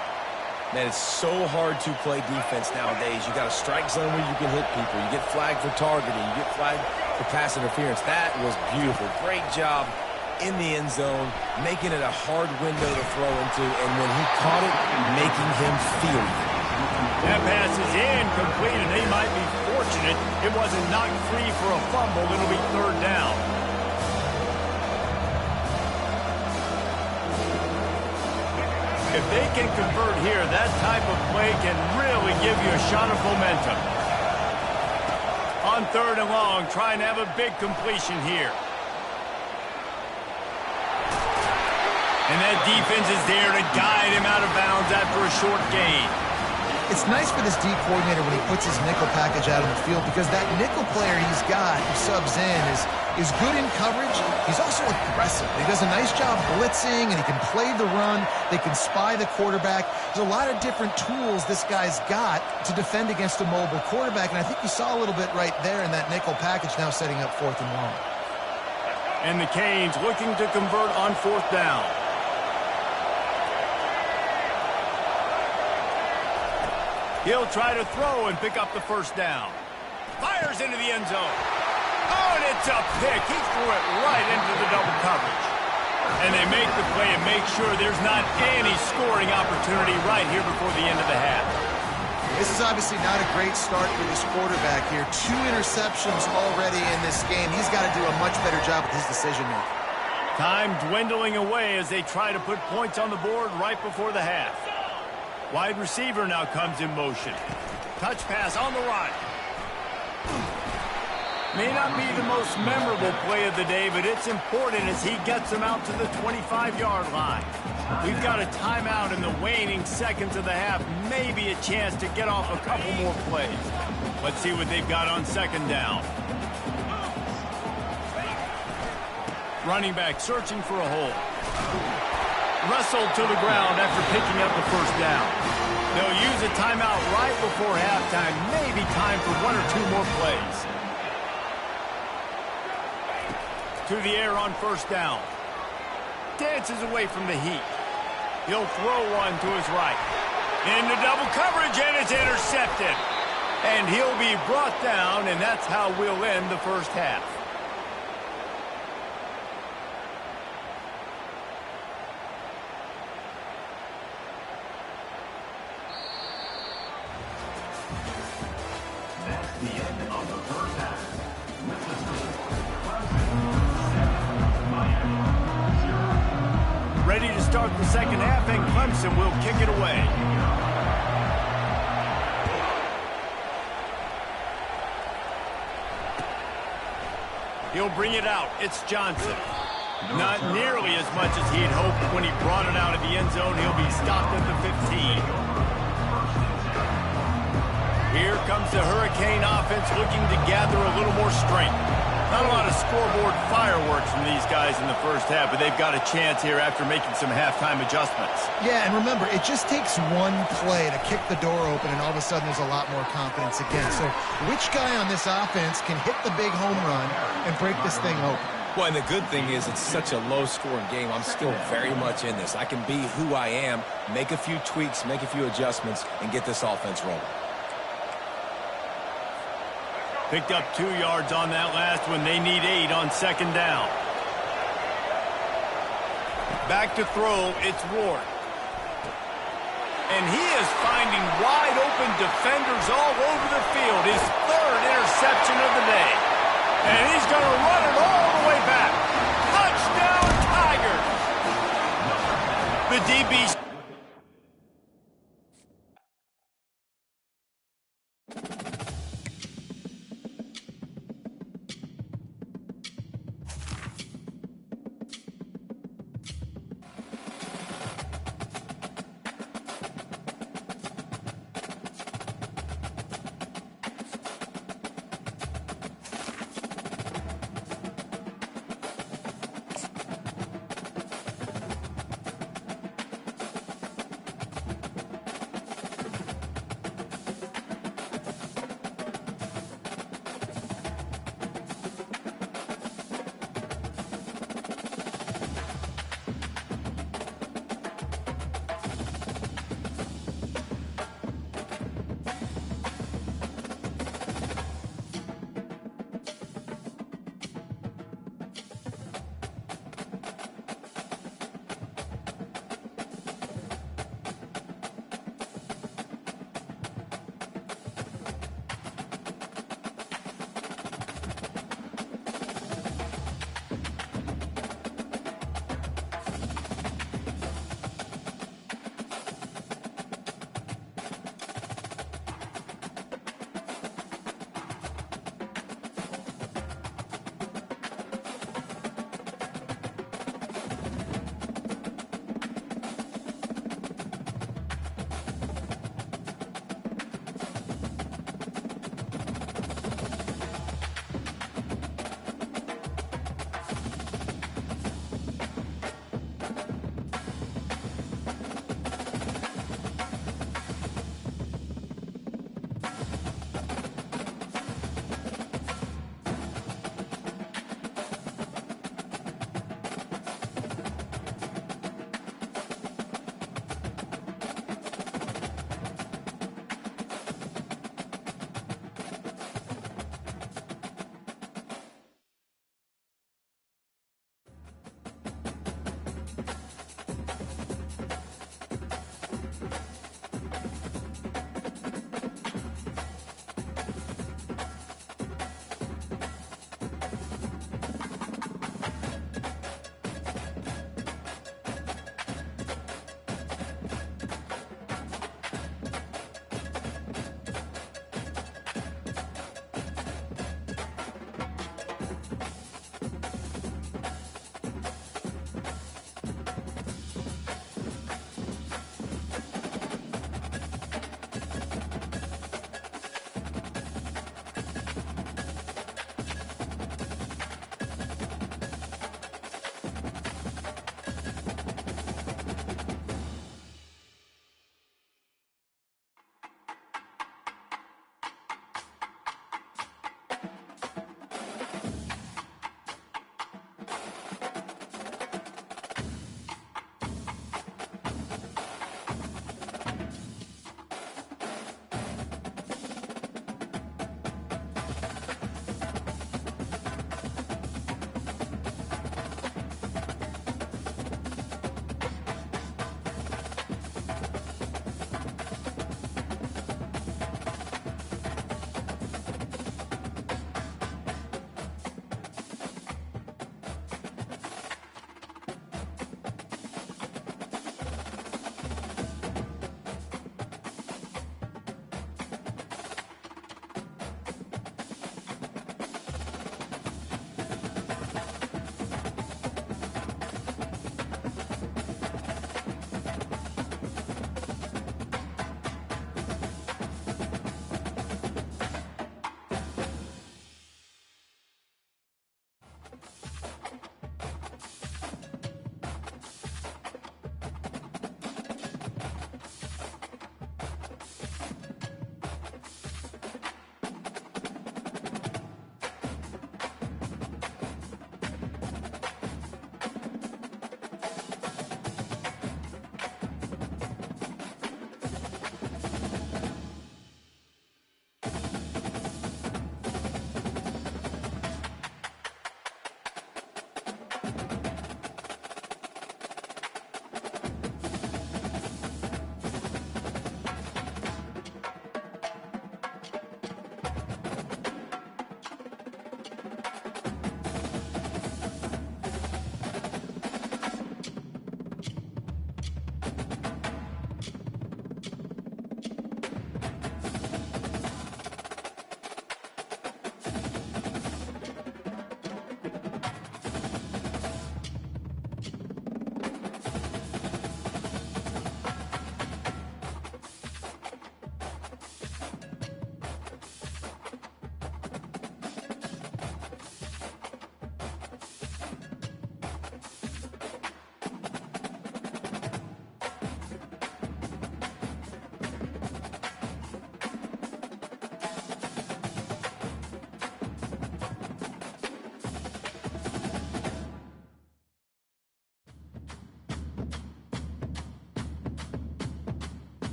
Man, it's so hard to play defense nowadays. You got a strike zone where you can hit people. You get flagged for targeting. You get flagged for pass interference. That was beautiful. Great job in the end zone, making it a hard window to throw into, and when he caught it, making him feel it. That pass is incomplete, and they might be fortunate it wasn't knocked free for a fumble. It'll be third down. If they can convert here, that type of play can really give you a shot of momentum. On third and long, trying to have a big completion here. And that defense is there to guide him out of bounds after a short gain. It's nice for this D coordinator when he puts his nickel package out on the field because that nickel player he's got who subs in is good in coverage. He's also aggressive. He does a nice job blitzing, and he can play the run. They can spy the quarterback. There's a lot of different tools this guy's got to defend against a mobile quarterback, and I think you saw a little bit right there in that nickel package now setting up fourth and long. And the Canes looking to convert on fourth down. He'll try to throw and pick up the first down. Fires into the end zone. Oh, and it's a pick. He threw it right into the double coverage. And they make the play and make sure there's not any scoring opportunity right here before the end of the half. This is obviously not a great start for this quarterback here. 2 interceptions already in this game. He's got to do a much better job with his decision-making. Time dwindling away as they try to put points on the board right before the half. Wide receiver now comes in motion. Touch pass on the run. May not be the most memorable play of the day, but it's important as he gets them out to the 25-yard line. We've got a timeout in the waning seconds of the half. Maybe a chance to get off a couple more plays. Let's see what they've got on second down. Running back searching for a hole. Wrestled to the ground after picking up the first down. They'll use a timeout right before halftime. Maybe time for 1 or 2 more plays. To the air on first down. Dances away from the Heat. He'll throw one to his right. Into double coverage, and it's intercepted. And he'll be brought down, and that's how we'll end the first half. The end of the first half. With the score, Clemson 7, Miami 0. Ready to start the second half, and Clemson will kick it away. He'll bring it out. It's Johnson. Not nearly as much as he had hoped when he brought it out of the end zone. He'll be stopped at the 15. Here comes the Hurricane offense looking to gather a little more strength. Not a lot of scoreboard fireworks from these guys in the first half, but they've got a chance here after making some halftime adjustments. Yeah, and remember, it just takes one play to kick the door open, and all of a sudden there's a lot more confidence again. So which guy on this offense can hit the big home run and break this thing open? Well, and the good thing is it's such a low-scoring game. I'm still very much in this. I can be who I am, make a few tweaks, make a few adjustments, and get this offense rolling. Picked up 2 yards on that last one. They need 8 on second down. Back to throw, it's Ward. And he is finding wide-open defenders all over the field. His third interception of the day. And he's going to run it all the way back. Touchdown, Tigers! The DB...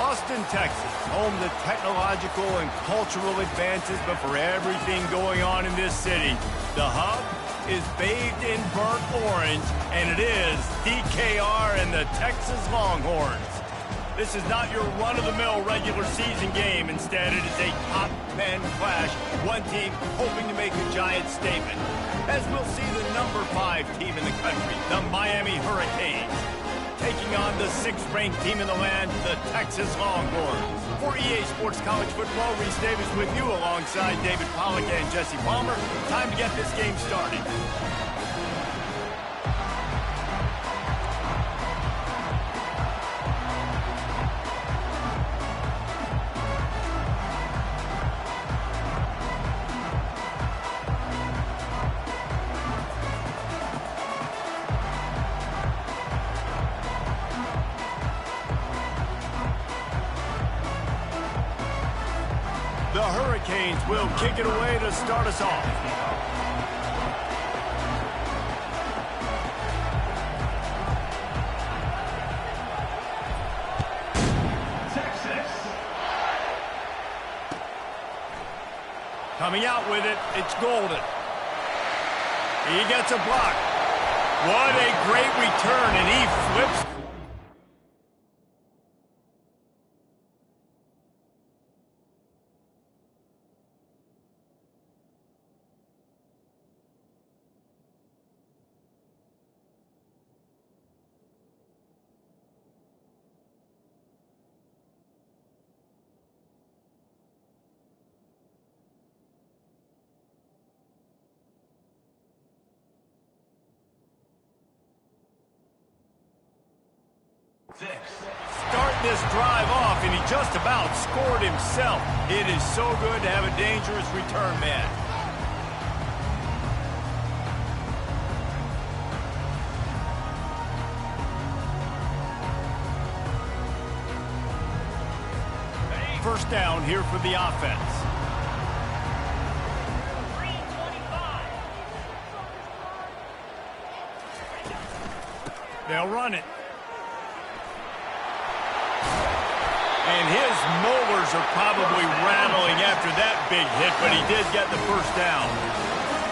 Austin, Texas, home to technological and cultural advances, but for everything going on in this city, the hub is bathed in burnt orange, and it is DKR and the Texas Longhorns. This is not your run-of-the-mill regular season game. Instead, it is a top 10 clash, one team hoping to make a giant statement, as we'll see the number 5 team in the country, the Miami Hurricanes, taking on the 6th-ranked team in the land, the Texas Longhorns. For EA Sports College Football, Reese Davis with you alongside David Pollack and Jesse Palmer. Time to get this game started. The Hurricanes will kick it away to start us off. Texas. Coming out with it, it's Golden. He gets a block. What a great return, and he flips. Start this drive off, and he just about scored himself. It is so good to have a dangerous return man. First down here for the offense. They'll run it. And his molars are probably rattling after that big hit, but he did get the first down.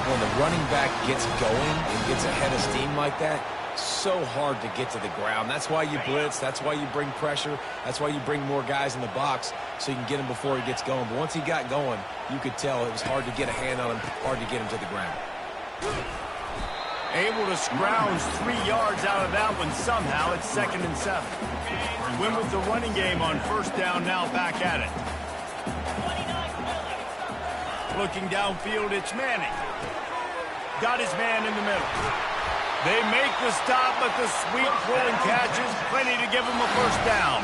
When the running back gets going and gets ahead of steam like that, so hard to get to the ground. That's why you blitz. That's why you bring pressure. That's why you bring more guys in the box so you can get him before he gets going. But once he got going, you could tell it was hard to get a hand on him, hard to get him to the ground. Able to scrounge 3 yards out of that one somehow. It's 2nd and 7. Win with the running game on first down, now back at it. Looking downfield, it's Manning. Got his man in the middle. They make the stop, but the sweet throwing catch is plenty to give him a first down.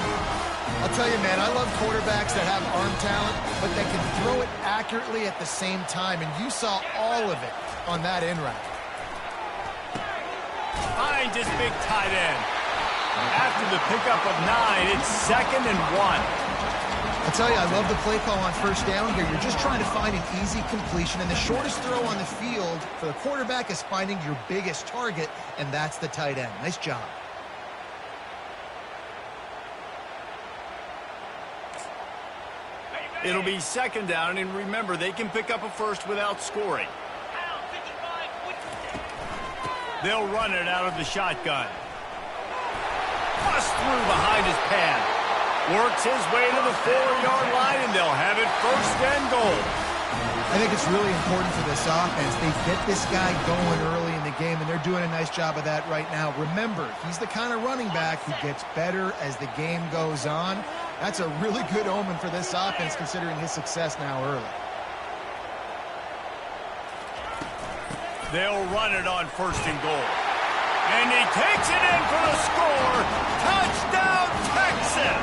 I'll tell you, man, I love quarterbacks that have arm talent, but that can throw it accurately at the same time, and you saw all of it on that in route. Finds his big tight end. After the pickup of 9, it's 2nd and 1. I'll tell you, I love the play call on first down here. You're just trying to find an easy completion, and the shortest throw on the field for the quarterback is finding your biggest target, and that's the tight end. Nice job. It'll be 2nd down, and remember, they can pick up a first without scoring. They'll run it out of the shotgun. Bust through behind his pad. Works his way to the 4-yard line, and they'll have it 1st and goal. I think it's really important for this offense. They get this guy going early in the game, and they're doing a nice job of that right now. Remember, he's the kind of running back who gets better as the game goes on. That's a really good omen for this offense, considering his success now early. They'll run it on 1st and goal. And he takes it in for the score. Touchdown, Texas!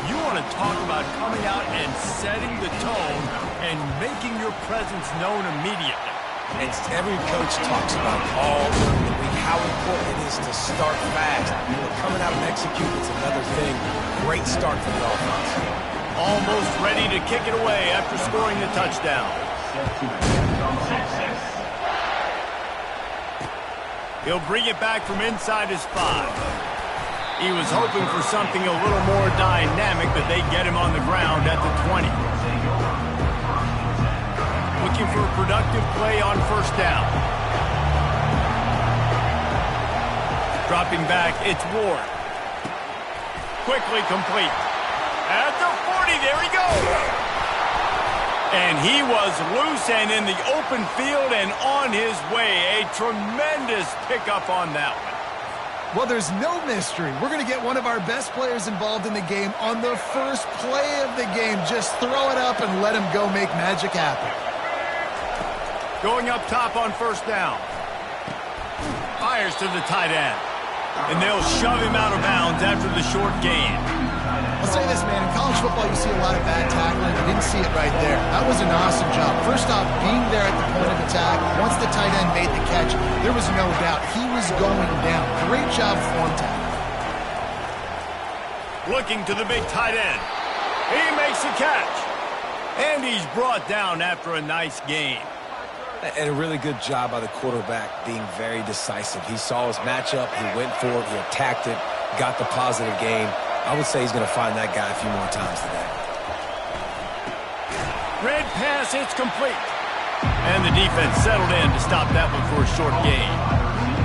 You want to talk about coming out and setting the tone and making your presence known immediately. And every coach talks about all during the week how important it is to start fast. But coming out and execute is another thing. Great start for the offense. Almost ready to kick it away after scoring the touchdown. He'll bring it back from inside his 5. He was hoping for something a little more dynamic, but they get him on the ground at the 20. Looking for a productive play on first down. Dropping back, it's Ward. Quickly complete. At the 40, there he goes. And he was loose and in the open field and on his way. A tremendous pickup on that one. Well, there's no mystery. We're going to get one of our best players involved in the game on the first play of the game. Just throw it up and let him go make magic happen. Going up top on first down. Fires to the tight end. And they'll shove him out of bounds after the short gain. I'll say this, man. In college football, you see a lot of bad tackling. You didn't see it right there. That was an awesome job. First off, being there at the point of attack. Once the tight end made the catch, there was no doubt he was going down. Great job form tackle. Looking to the big tight end. He makes the catch. And he's brought down after a nice gain. And a really good job by the quarterback being very decisive. He saw his matchup, he went for it, he attacked it, got the positive gain. I would say he's going to find that guy a few more times today. Red pass, it's complete. And the defense settled in to stop that one for a short gain.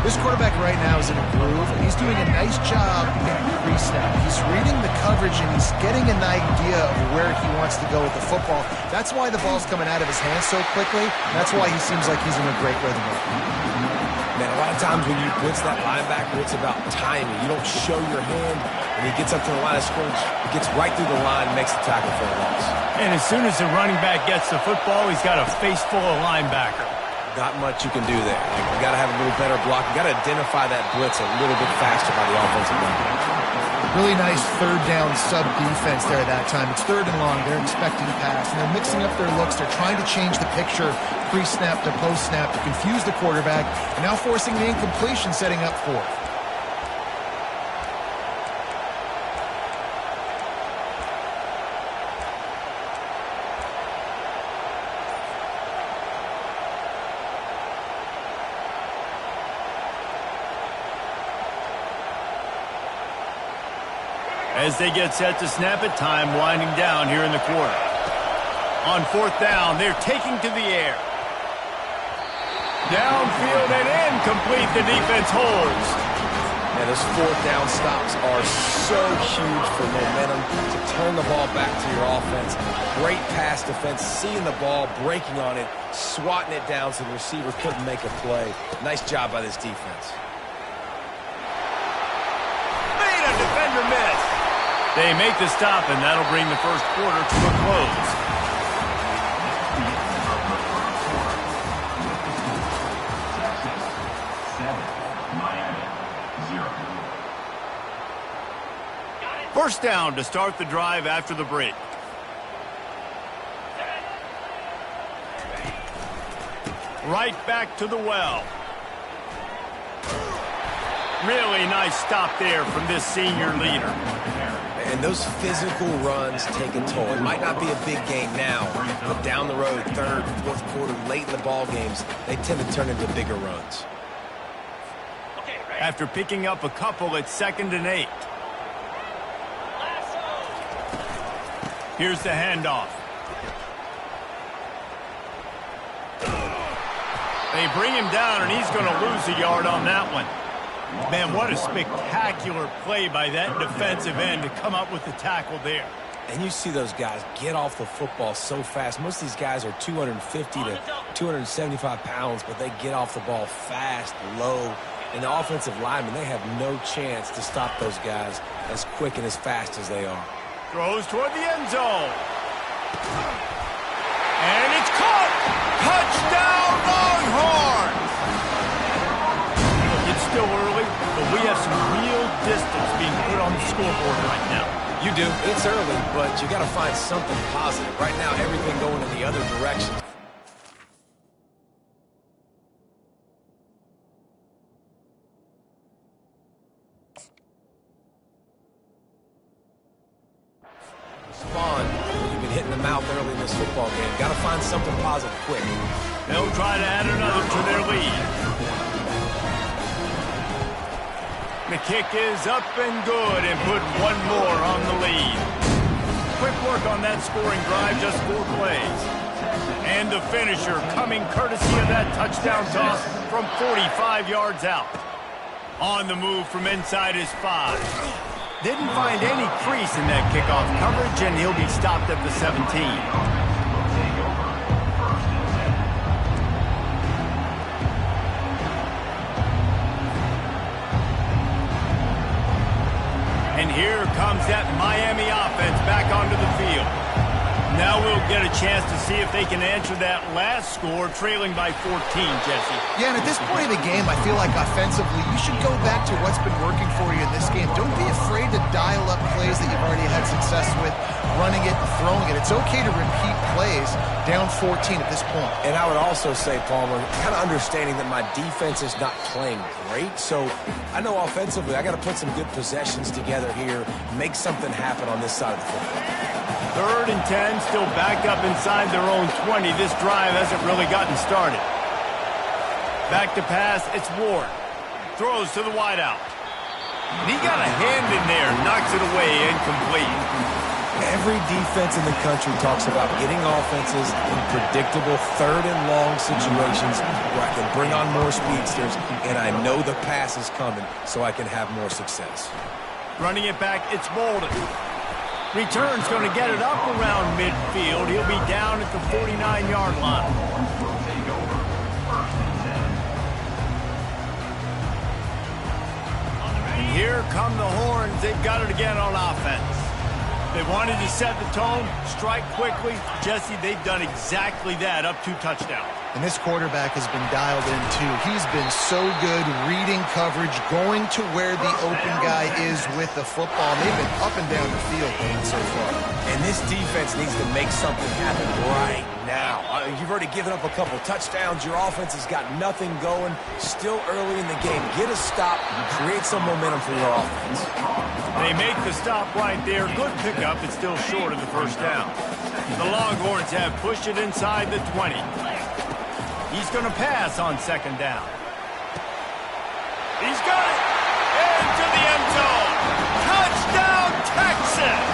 This quarterback right now is in a groove, and he's doing a nice job in pre-snap. He's reading the coverage, and he's getting an idea of where he wants to go with the football. That's why the ball's coming out of his hands so quickly. That's why he seems like he's in a great rhythm. Man, a lot of times when you blitz that linebacker, it's about timing. You don't show your hand. When he gets up to the line of scrimmage, he gets right through the line and makes the tackle for a loss. And as soon as the running back gets the football, he's got a face full of linebacker. Not much you can do there. You got to have a little better block. You got to identify that blitz a little bit faster by the offensive line. Really nice third down sub defense there that time. It's third and long. They're expecting pass, and they're mixing up their looks. They're trying to change the picture pre-snap to post-snap to confuse the quarterback, and now forcing the incompletion, setting up for it. As they get set to snap it, time winding down here in the quarter. On fourth down, they're taking to the air. Downfield and incomplete. The defense holds. And those fourth down stops are so huge for momentum to turn the ball back to your offense. Great pass defense, seeing the ball, breaking on it, swatting it down so the receiver couldn't make a play. Nice job by this defense. Made a defender miss. They make the stop, and that'll bring the first quarter to a close. First down to start the drive after the break. Right back to the well. Really nice stop there from this senior leader. And those physical runs take a toll. It might not be a big game now, but down the road, third, fourth quarter, late in the ball games, they tend to turn into bigger runs. After picking up a couple, it's 2nd and 8. Here's the handoff. They bring him down, and he's going to lose a yard on that one. Man, what a spectacular play by that defensive end to come up with the tackle there. And you see those guys get off the football so fast. Most of these guys are 250 to 275 pounds, but they get off the ball fast, low. And the offensive linemen, they have no chance to stop those guys as quick and as fast as they are. Throws toward the end zone. And it's caught! Touchdown, Longhorns! It's still early, but we have some real distance being put on the scoreboard right now. You do. It's early, but you got to find something positive. Right now, everything going in the other direction. Spawn, you've been hitting the mouth early in this football game. Got to find something positive quick. They'll try to add another to their lead. The kick is up and good and put one more on the lead. Quick work on that scoring drive, just 4 plays. And the finisher coming courtesy of that touchdown toss from 45 yards out. On the move from inside his 5. Didn't find any crease in that kickoff coverage, and he'll be stopped at the 17. And here comes that Miami offense back onto the field. Now we'll get a chance to see if they can answer that last score, trailing by 14, Jesse. Yeah, and at this point in the game, I feel like offensively, you should go back to what's been working for you in this game. Don't be afraid to dial up plays that you've already had success with, running it and throwing it. It's okay to repeat plays down 14 at this point. And I would also say, Palmer, kind of understanding that my defense is not playing great. So I know offensively I got to put some good possessions together here, make something happen on this side of the football. 3rd and 10, still backed up inside their own 20. This drive hasn't really gotten started. Back to pass, it's Ward. Throws to the wideout. And he got a hand in there, knocks it away, incomplete. Every defense in the country talks about getting offenses in predictable 3rd and long situations where I can bring on more speedsters, and I know the pass is coming so I can have more success. Running it back, it's Bolden. Return's going to get it up around midfield. He'll be down at the 49-yard line. And here come the horns. They've got it again on offense. They wanted to set the tone, strike quickly. Jesse, they've done exactly that, up 2 touchdowns. And this quarterback has been dialed in, too. He's been so good reading coverage, going to where the open guy is with the football. They've been up and down the field so far. And this defense needs to make something happen right now. You've already given up a couple touchdowns. Your offense has got nothing going. Still early in the game. Get a stop. Create some momentum for your offense. They make the stop right there. Good pickup. It's still short of the first down. The Longhorns have pushed it inside the 20. He's going to pass on 2nd down. He's got it! Into the end zone! Touchdown, Texas!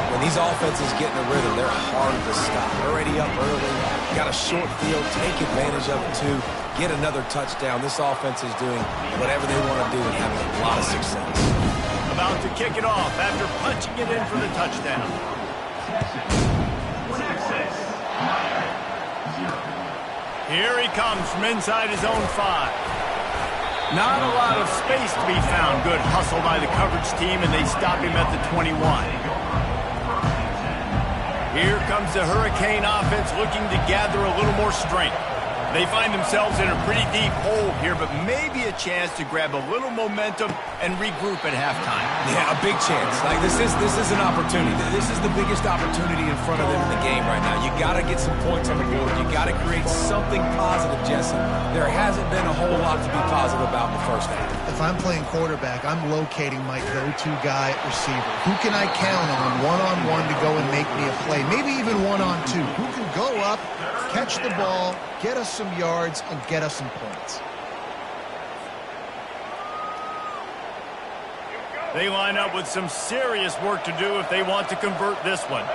When these offenses get in a rhythm, they're hard to stop. Already up early, got a short field, take advantage of it too, get another touchdown. This offense is doing whatever they want to do and having a lot of success. About to kick it off after punching it in for the touchdown. Here he comes from inside his own 5. Not a lot of space to be found. Good hustle by the coverage team, and they stop him at the 21. Here comes the Hurricane offense looking to gather a little more strength. They find themselves in a pretty deep hole here, but maybe a chance to grab a little momentum and regroup at halftime. Yeah, a big chance. Like this is an opportunity. This is the biggest opportunity in front of them in the game right now. You got to get some points on the board. You got to create something positive, Jesse. There hasn't been a whole lot to be positive about in the first half. If I'm playing quarterback, I'm locating my go-to guy at receiver. Who can I count on one-on-one to go and make me a play? Maybe even one-on-two. Who can go up, catch the ball, get us some yards, and get us some points? They line up with some serious work to do if they want to convert this one.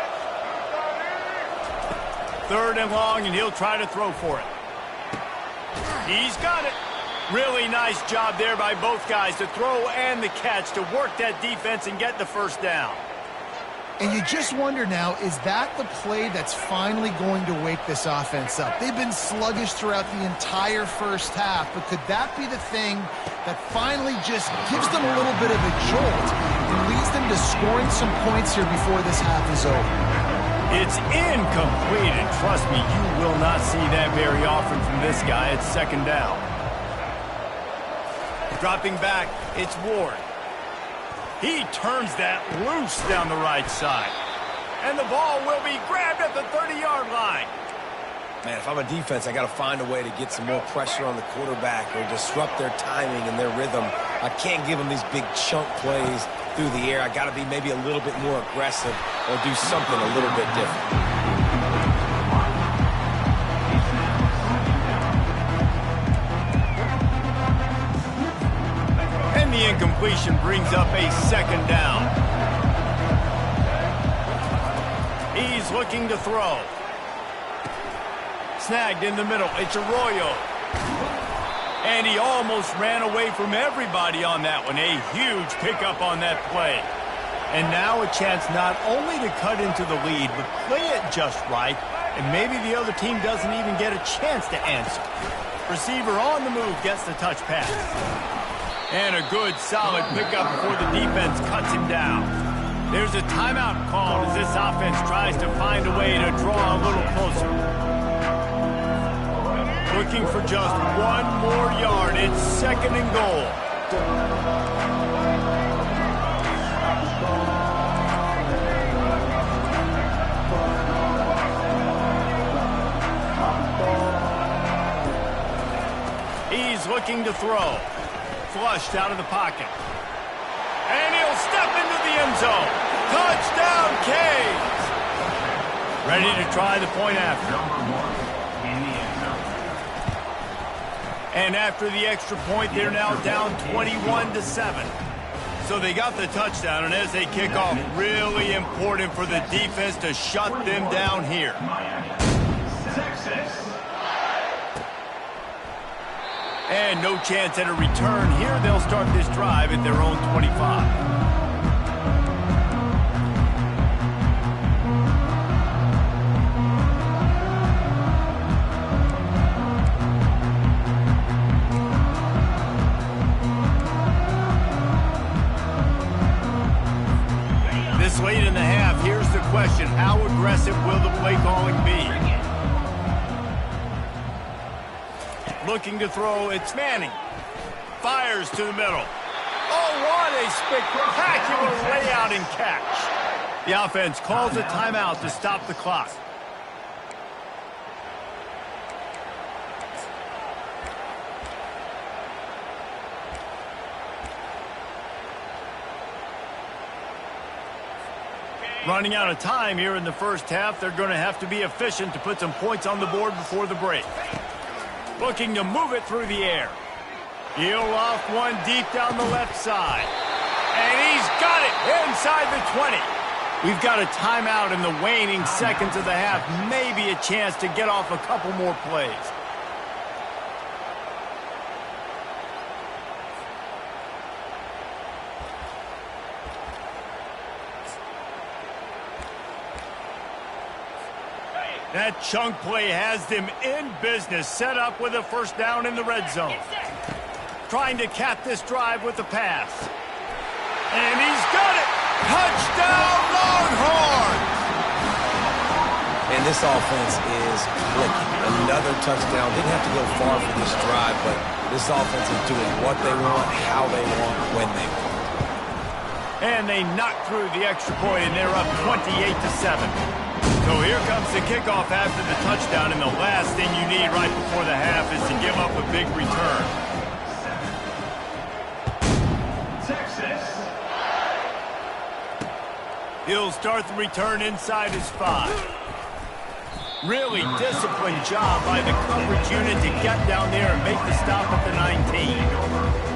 3rd and long, and he'll try to throw for it. He's got it. Really nice job there by both guys to throw and the catch to work that defense and get the first down. And you just wonder now, is that the play that's finally going to wake this offense up? They've been sluggish throughout the entire first half, but could that be the thing that finally just gives them a little bit of a jolt and leads them to scoring some points here before this half is over? It's incomplete, and trust me, you will not see that very often from this guy. It's 2nd down. Dropping back, it's Ward. He turns that loose down the right side. And the ball will be grabbed at the 30-yard line. Man, if I'm a defense, I got to find a way to get some more pressure on the quarterback or disrupt their timing and their rhythm. I can't give them these big chunk plays through the air. I got to be maybe a little bit more aggressive or do something a little bit different. completion brings up a second down. He's looking to throw. Snagged in the middle. It's Arroyo. And he almost ran away from everybody on that one. A huge pickup on that play. And now a chance not only to cut into the lead, but play it just right. And maybe the other team doesn't even get a chance to answer. Receiver on the move gets the touch pass. And a good, solid pickup before the defense cuts him down. There's a timeout called as this offense tries to find a way to draw a little closer. Looking for just one more yard. It's second and goal. He's looking to throw. Flushed out of the pocket. And he'll step into the end zone. Touchdown, Canes! Ready to try the point after. And after the extra point, they're now down 21-7. So they got the touchdown, and as they kick off, really important for the defense to shut them down here. And no chance at a return here. They'll start this drive at their own 25. This late in the half, here's the question. How aggressive will the play calling be? Looking to throw, it's Manning. Fires to the middle. Oh, what a spectacular layout and catch. The offense calls a timeout to stop the clock. Running out of time here in the first half. They're going to have to be efficient to put some points on the board before the break. Looking to move it through the air. He'll off one deep down the left side. And he's got it inside the 20. We've got a timeout in the waning seconds of the half. Maybe a chance to get off a couple more plays. That chunk play has them in business, set up with a first down in the red zone. Trying to cap this drive with the pass. And he's got it! Touchdown, Longhorns! And this offense is clicking. Another touchdown. Didn't have to go far for this drive, but this offense is doing what they want, how they want, when they want. And they knock through the extra point, and they're up 28-7. So here comes the kickoff after the touchdown, and the last thing you need right before the half is to give up a big return. Texas. He'll start the return inside his 5. Really disciplined job by the coverage unit to get down there and make the stop at the 19.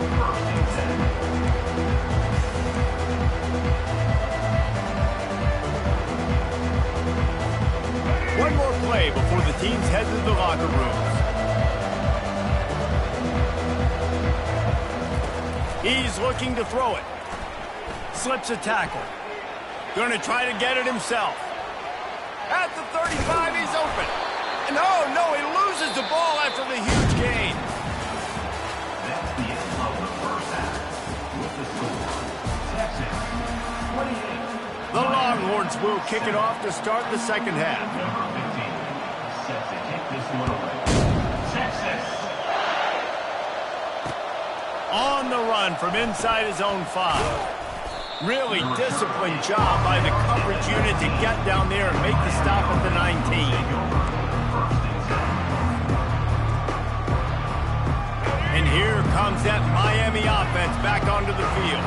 One more play before the teams head to the locker rooms. He's looking to throw it. Slips a tackle. Going to try to get it himself. At the 35, he's open. And no, he loses the ball after the huge gain. That's the end of the first half. With the score, Texas 28. The Longhorns will kick it off to start the second half. Number 15 set to kick this one away. Texas. On the run from inside his own 5. Really disciplined job by the coverage unit to get down there and make the stop at the 19. And here comes that Miami offense back onto the field.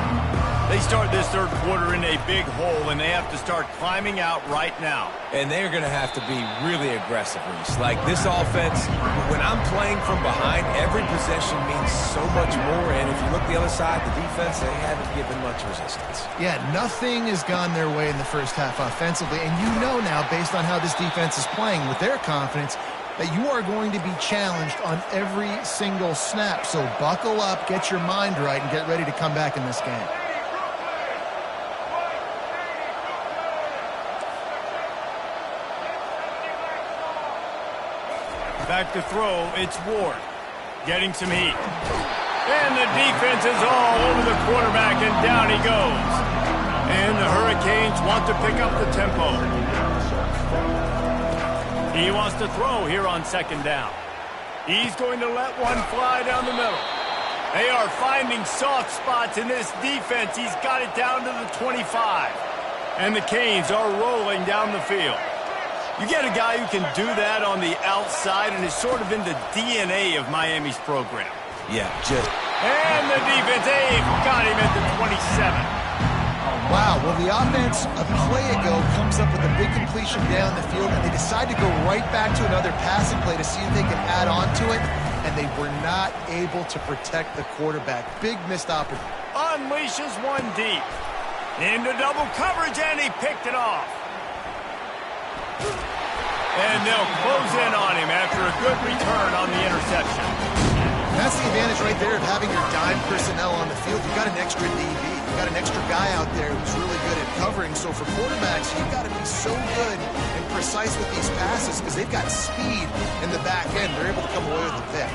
They start this third quarter in a big hole, and they have to start climbing out right now. And they're going to have to be really aggressive, Reese. Like this offense, when I'm playing from behind, every possession means so much more. And if you look the other side, the defense, they haven't given much resistance. Yeah, nothing has gone their way in the first half offensively. And you know now, based on how this defense is playing with their confidence, that you are going to be challenged on every single snap. So buckle up, get your mind right, and get ready to come back in this game. Back to throw, it's Ward. Getting some heat. And the defense is all over the quarterback, and down he goes. And the Hurricanes want to pick up the tempo. He wants to throw here on second down. He's going to let one fly down the middle. They are finding soft spots in this defense. He's got it down to the 25. And the Canes are rolling down the field. You get a guy who can do that on the outside and is sort of in the DNA of Miami's program. Yeah, just... And the defense, they've got him at the 27. Wow, well, the offense a play ago comes up with a big completion down the field, and they decide to go right back to another passing play to see if they can add on to it, and they were not able to protect the quarterback. Big missed opportunity. Unleashes one deep. Into double coverage, and he picked it off. And they'll close in on him after a good return on the interception. And that's the advantage right there of having your dime personnel on the field. You've got an extra DB. You've got an extra guy out there who's really good at covering. So for quarterbacks, you've got to be so good and precise with these passes because they've got speed in the back end. They're able to come away with the pick.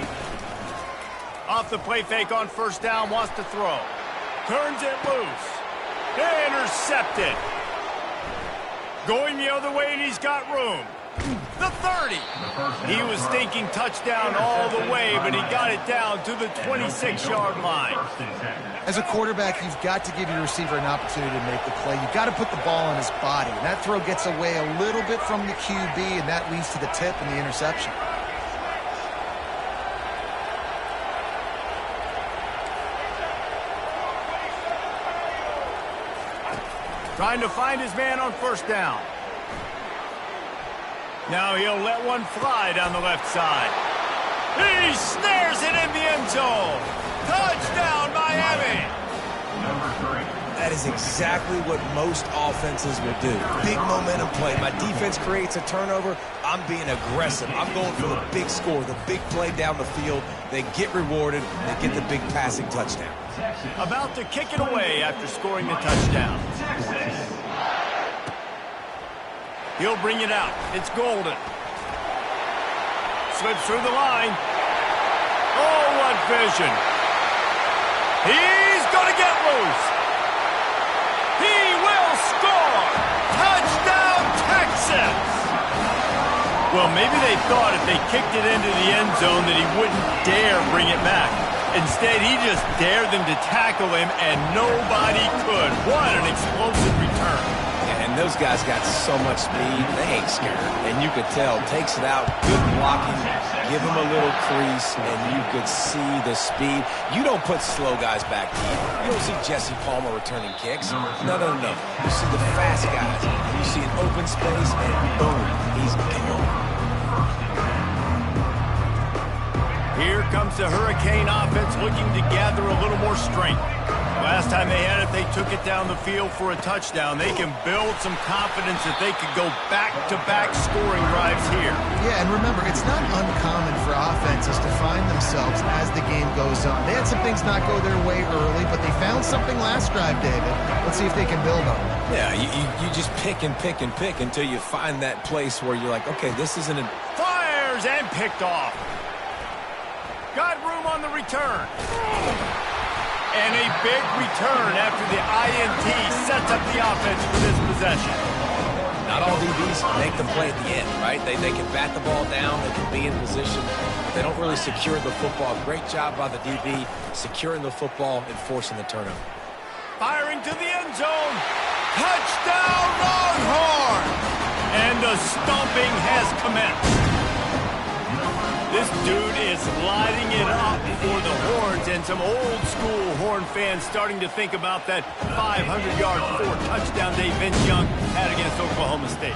Off the play fake on first down, wants to throw. Turns it loose. Intercepted. Going the other way, and he's got room. The 30. He was thinking touchdown all the way, but he got it down to the 26-yard line. As a quarterback, you've got to give your receiver an opportunity to make the play. You've got to put the ball on his body. And that throw gets away a little bit from the QB, and that leads to the tip and the interception. Trying to find his man on first down. Now he'll let one fly down the left side. He snares it in the end zone. Touchdown, Miami. That is exactly what most offenses will do. Big momentum play. My defense creates a turnover. I'm being aggressive. I'm going for the big score, the big play down the field. They get rewarded. They get the big passing touchdown. About to kick it away after scoring the touchdown. He'll bring it out. It's Golden. Slips through the line. Oh, what vision. He's going to get loose. He will score. Touchdown, Texas. Well, maybe they thought if they kicked it into the end zone that he wouldn't dare bring it back. Instead, he just dared them to tackle him, and nobody could. What an explosive return. And those guys got so much speed, they ain't scared. And you could tell, takes it out, good blocking, give him a little crease, and you could see the speed. You don't put slow guys back deep. You don't see Jesse Palmer returning kicks. No. You see the fast guys, and you see an open space, and boom, he's gone. Here comes the Hurricane offense looking to gather a little more strength. Last time they had it, they took it down the field for a touchdown. They can build some confidence that they could go back-to-back scoring drives here. Yeah, and remember, it's not uncommon for offenses to find themselves as the game goes on. They had some things not go their way early, but they found something last drive, David. Let's see if they can build on it. Yeah, you just pick and pick and pick until you find that place where you're like, okay, this isn't a... Fires and picked off. Got room on the return. And a big return after the INT sets up the offense for this possession. Not all DBs make them play at the end, right? They can bat the ball down, they can be in position. They don't really secure the football. Great job by the DB securing the football and forcing the turnover. Firing to the end zone. Touchdown, Longhorn! And the stomping has commenced. This dude is lighting it up for the Horns, and some old-school Horn fans starting to think about that 500-yard, 4-touchdown day Vince Young had against Oklahoma State.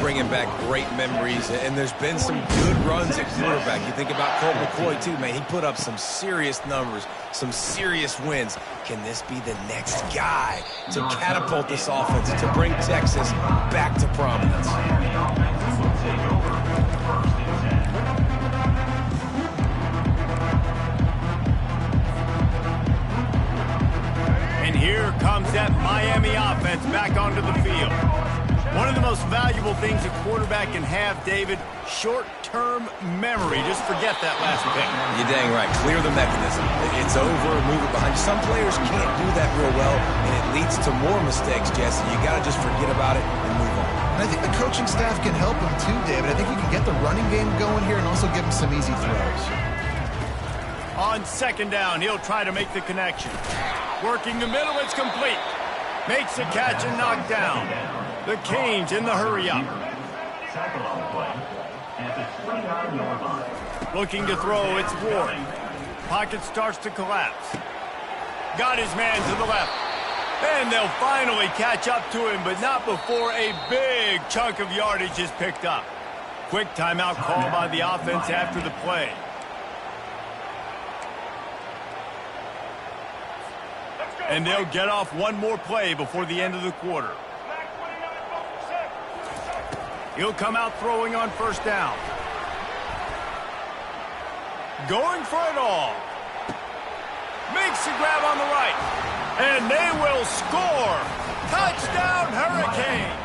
Bringing back great memories, and there's been some good runs at quarterback. You think about Colt McCoy, too, man. He put up some serious numbers, some serious wins. Can this be the next guy to catapult this offense, to bring Texas back to prominence? And here comes that Miami offense back onto the field. One of the most valuable things a quarterback can have, David, short-term memory. Just forget that last pick. You're dang right. Clear the mechanism. It's over, move it behind you. Some players can't do that real well, and it leads to more mistakes, Jesse. You got to just forget about it and move on. And I think the coaching staff can help him too, David. I think you can get the running game going here and also give him some easy throws. On second down, he'll try to make the connection. Working the middle, it's complete. Makes the catch and knocked down. The Canes in the hurry-up. Tackle on the play at the 29-yard line. Looking to throw, it's Ward. Pocket starts to collapse. Got his man to the left. And they'll finally catch up to him, but not before a big chunk of yardage is picked up. Quick timeout call by the offense after the play. And they'll get off one more play before the end of the quarter. He'll come out throwing on first down. Going for it all. Makes the grab on the right. And they will score. Touchdown, Hurricane.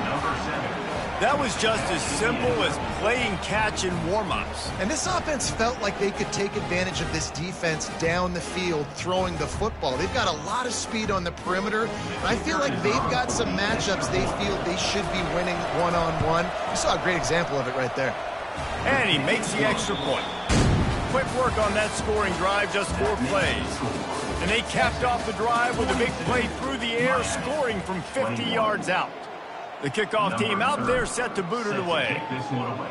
Number 7. That was just as simple as playing catch in warm-ups. And this offense felt like they could take advantage of this defense down the field throwing the football. They've got a lot of speed on the perimeter. And I feel like they've got some matchups they feel they should be winning one-on-one. You saw a great example of it right there. And he makes the extra point. Quick work on that scoring drive, just 4 plays. And they capped off the drive with a big play through the air, scoring from 50 yards out. The kickoff team out there set to boot it away. Take this one away.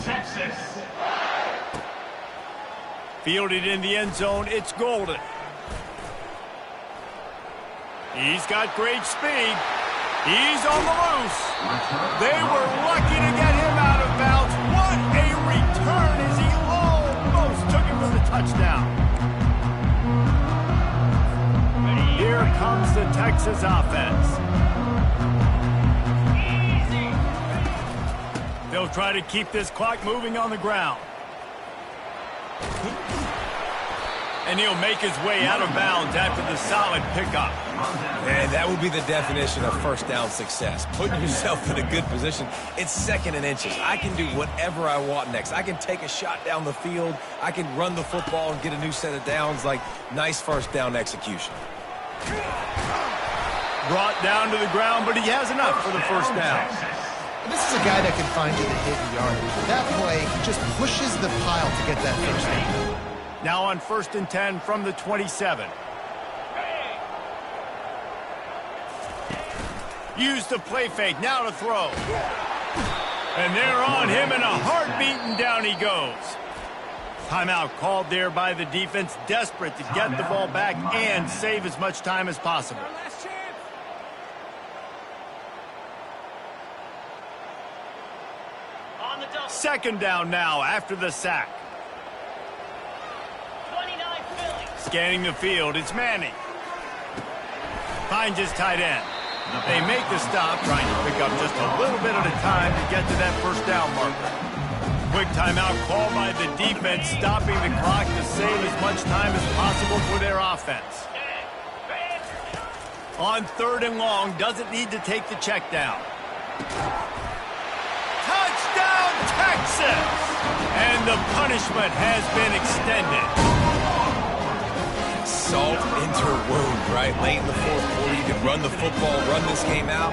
Texas. Fielded in the end zone, it's Golden. He's got great speed. He's on the loose. They were lucky to get him out of bounds. What a return as he almost took him for the touchdown. Here comes the Texas offense. They'll try to keep this clock moving on the ground. And he'll make his way out of bounds after the solid pickup. And that would be the definition of first down success. Putting yourself in a good position. It's second and inches. I can do whatever I want next. I can take a shot down the field. I can run the football and get a new set of downs. Like, nice first down execution. Brought down to the ground, but he has enough for the first down. This is a guy that can find you the hidden yardage. That play, he just pushes the pile to get that first down. Now on 1st and 10 from the 27. Use the play fake, now to throw. And they're on him in a heartbeat, and down he goes. Timeout called there by the defense, desperate to get the ball back and save as much time as possible. Second down now after the sack. Scanning the field, it's Manning. Finds his tight end. They make the stop, trying to pick up just a little bit at a time to get to that first down marker. Quick timeout called by the defense, stopping the clock to save as much time as possible for their offense. On 3rd and long, doesn't need to take the check down. Touchdown, Texas! And the punishment has been extended. Salt into a wound, right? Late in the 4th quarter, you can run the football, run this game out.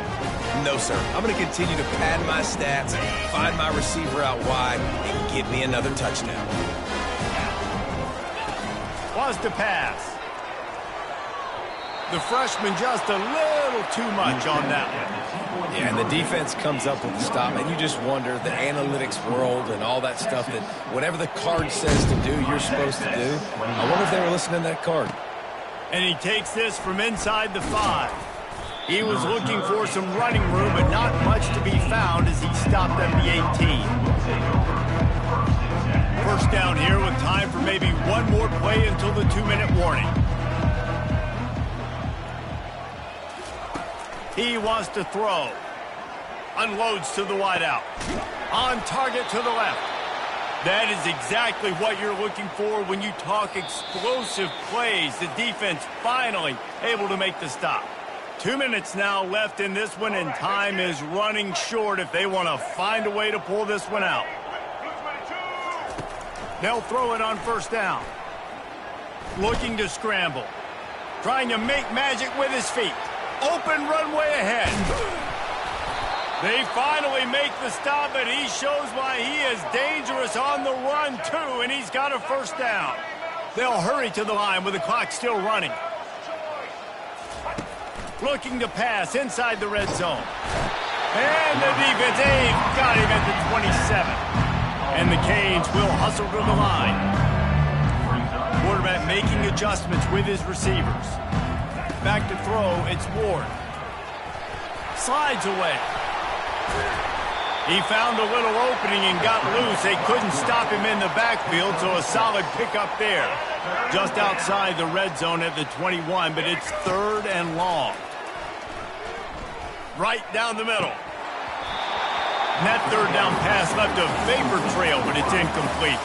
No, sir. I'm going to continue to pad my stats, find my receiver out wide, and give me another touchdown. Was to pass. The freshman just a little too much on that one. Yeah, and the defense comes up with the stop, and you just wonder, the analytics world and all that stuff, that whatever the card says to do, you're supposed to do. I wonder if they were listening to that card. And he takes this from inside the 5. He was looking for some running room, but not much to be found as he stopped at the 18. First down here with time for maybe one more play until the 2-minute warning. He wants to throw. Unloads to the wideout. On target to the left. That is exactly what you're looking for when you talk explosive plays. The defense finally able to make the stop. 2 minutes now left in this one, and time is running short if they want to find a way to pull this one out. They'll throw it on first down. Looking to scramble. Trying to make magic with his feet. Open runway ahead. They finally make the stop, but he shows why he is dangerous on the run, too, and he's got a first down. They'll hurry to the line with the clock still running. Looking to pass inside the red zone. And the defense, got him at the 27. And the Canes will hustle to the line. Quarterback making adjustments with his receivers. Back to throw, it's Ward. Slides away. He found a little opening and got loose. They couldn't stop him in the backfield, so a solid pickup there. Just outside the red zone at the 21, but it's 3rd and long. Right down the middle. And that 3rd down pass left a vapor trail, but it's incomplete.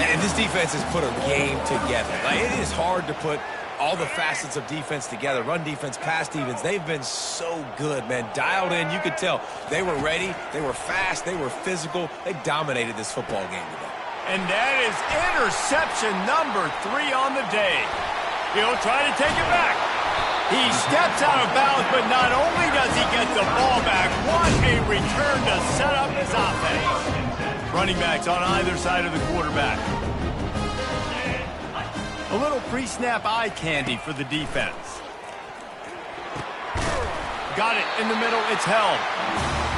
And this defense has put a game together. Like, it is hard to put all the facets of defense together. Run defense, pass defense. They've been so good, man. Dialed in. You could tell they were ready. They were fast. They were physical. They dominated this football game today. And that is interception number 3 on the day. He'll try to take it back. He steps out of bounds, but not only does he get the ball back, what a return to set up his offense. Running backs on either side of the quarterback. A little pre-snap eye candy for the defense. Got it in the middle. It's held.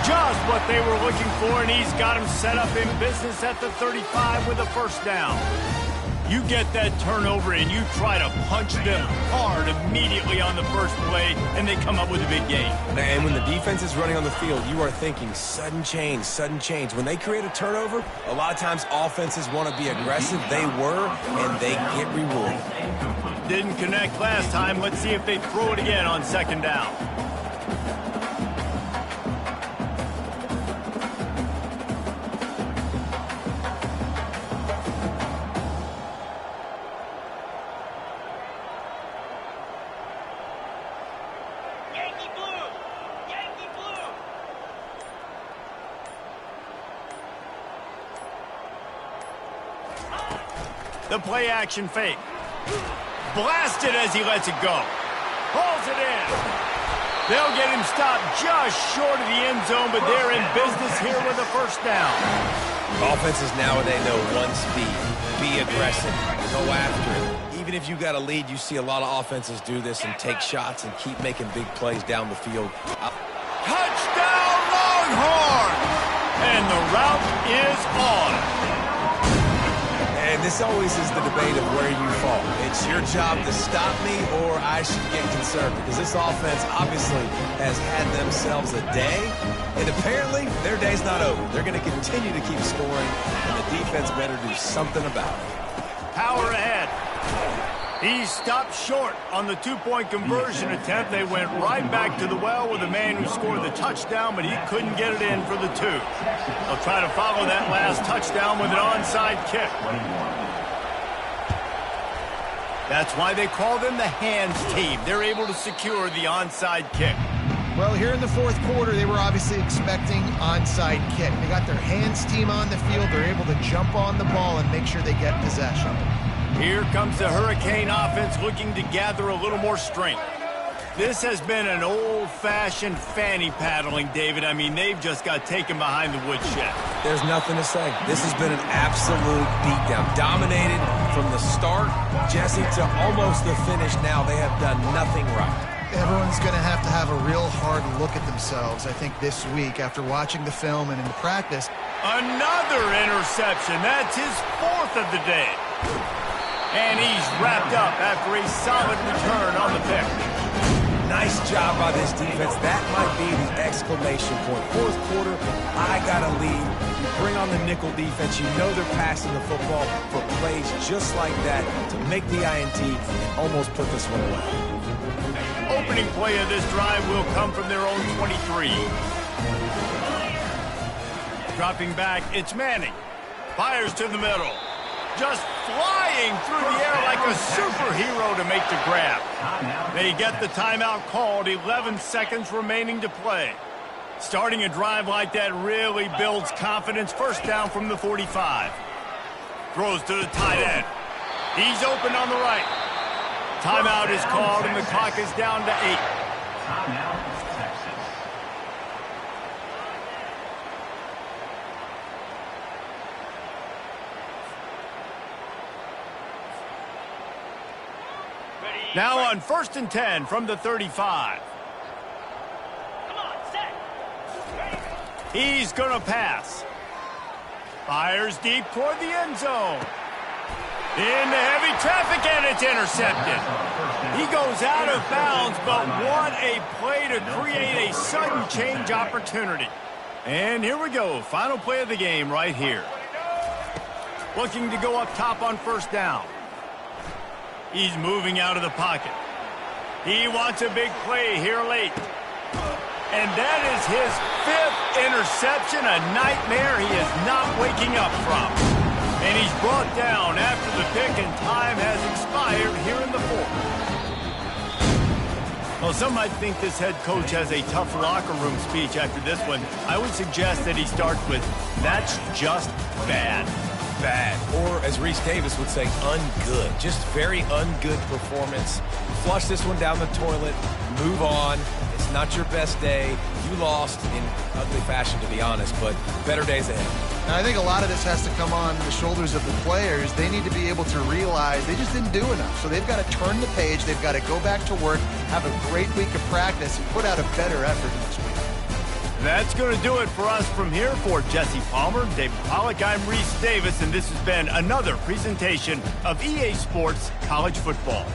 Just what they were looking for, and he's got him set up in business at the 35 with a first down. You get that turnover, and you try to punch them hard immediately on the first play, and they come up with a big gain. And when the defense is running on the field, you are thinking sudden change, sudden change. When they create a turnover, a lot of times offenses want to be aggressive. They were, and they get rewarded. Didn't connect last time. Let's see if they throw it again on 2nd down. The play action fake. Blasted as he lets it go. Pulls it in. They'll get him stopped just short of the end zone, but they're in business here with a first down. Offenses nowadays know one speed. Be aggressive. Go after it. Even if you got a lead, you see a lot of offenses do this and take shots and keep making big plays down the field. Touchdown, Longhorns! And the route is on. And this always is the debate of where you fall. It's your job to stop me, or I should get concerned, because this offense obviously has had themselves a day, and apparently their day's not over. They're going to continue to keep scoring, and the defense better do something about it. Power ahead. He stopped short on the 2-point conversion attempt. They went right back to the well with the man who scored the touchdown, but he couldn't get it in for the 2. They'll try to follow that last touchdown with an onside kick. That's why they call them the hands team. They're able to secure the onside kick. Well, here in the 4th quarter, they were obviously expecting onside kick. They got their hands team on the field. They're able to jump on the ball and make sure they get possession. Here comes the Hurricane offense looking to gather a little more strength. This has been an old-fashioned fanny paddling, David. I mean, they've just got taken behind the woodshed. There's nothing to say. This has been an absolute beatdown. Dominated from the start, Jesse, to almost the finish now. They have done nothing right. Everyone's going to have a real hard look at themselves, I think, this week after watching the film and in the practice. Another interception. That's his 4th of the day. And he's wrapped up after a solid return on the pick. Nice job by this defense. That might be the exclamation point. 4th quarter, I got a lead. You bring on the nickel defense. You know they're passing the football for plays just like that to make the INT and almost put this one away. Opening play of this drive will come from their own 23. Dropping back, it's Manning. Fires to the middle. Just flying through the air like a superhero to make the grab. They get the timeout called, 11 seconds remaining to play. Starting a drive like that really builds confidence. First down from the 45. Throws to the tight end. He's open on the right. Timeout is called and the clock is down to 8. Timeout, Texas. Now on 1st and 10 from the 35. He's going to pass. Fires deep toward the end zone. Into heavy traffic, and it's intercepted. He goes out of bounds, but what a play to create a sudden change opportunity. And here we go. Final play of the game right here. Looking to go up top on 1st down. He's moving out of the pocket. He wants a big play here late. And that is his 5th interception, a nightmare he is not waking up from. And he's brought down after the pick, and time has expired here in the 4th. Well, some might think this head coach has a tough locker room speech after this one. I would suggest that he starts with, "That's just bad." Bad, or as Reese Davis would say, ungood. Just very ungood performance. Flush this one down the toilet, move on. It's not your best day. You lost in ugly fashion, to be honest, but better days ahead. And I think a lot of this has to come on the shoulders of the players. They need to be able to realize they just didn't do enough. So they've got to turn the page. They've got to go back to work, have a great week of practice, and put out a better effort next week. That's going to do it for us from here. For Jesse Palmer, David Pollack, I'm Reese Davis, and this has been another presentation of EA Sports College Football.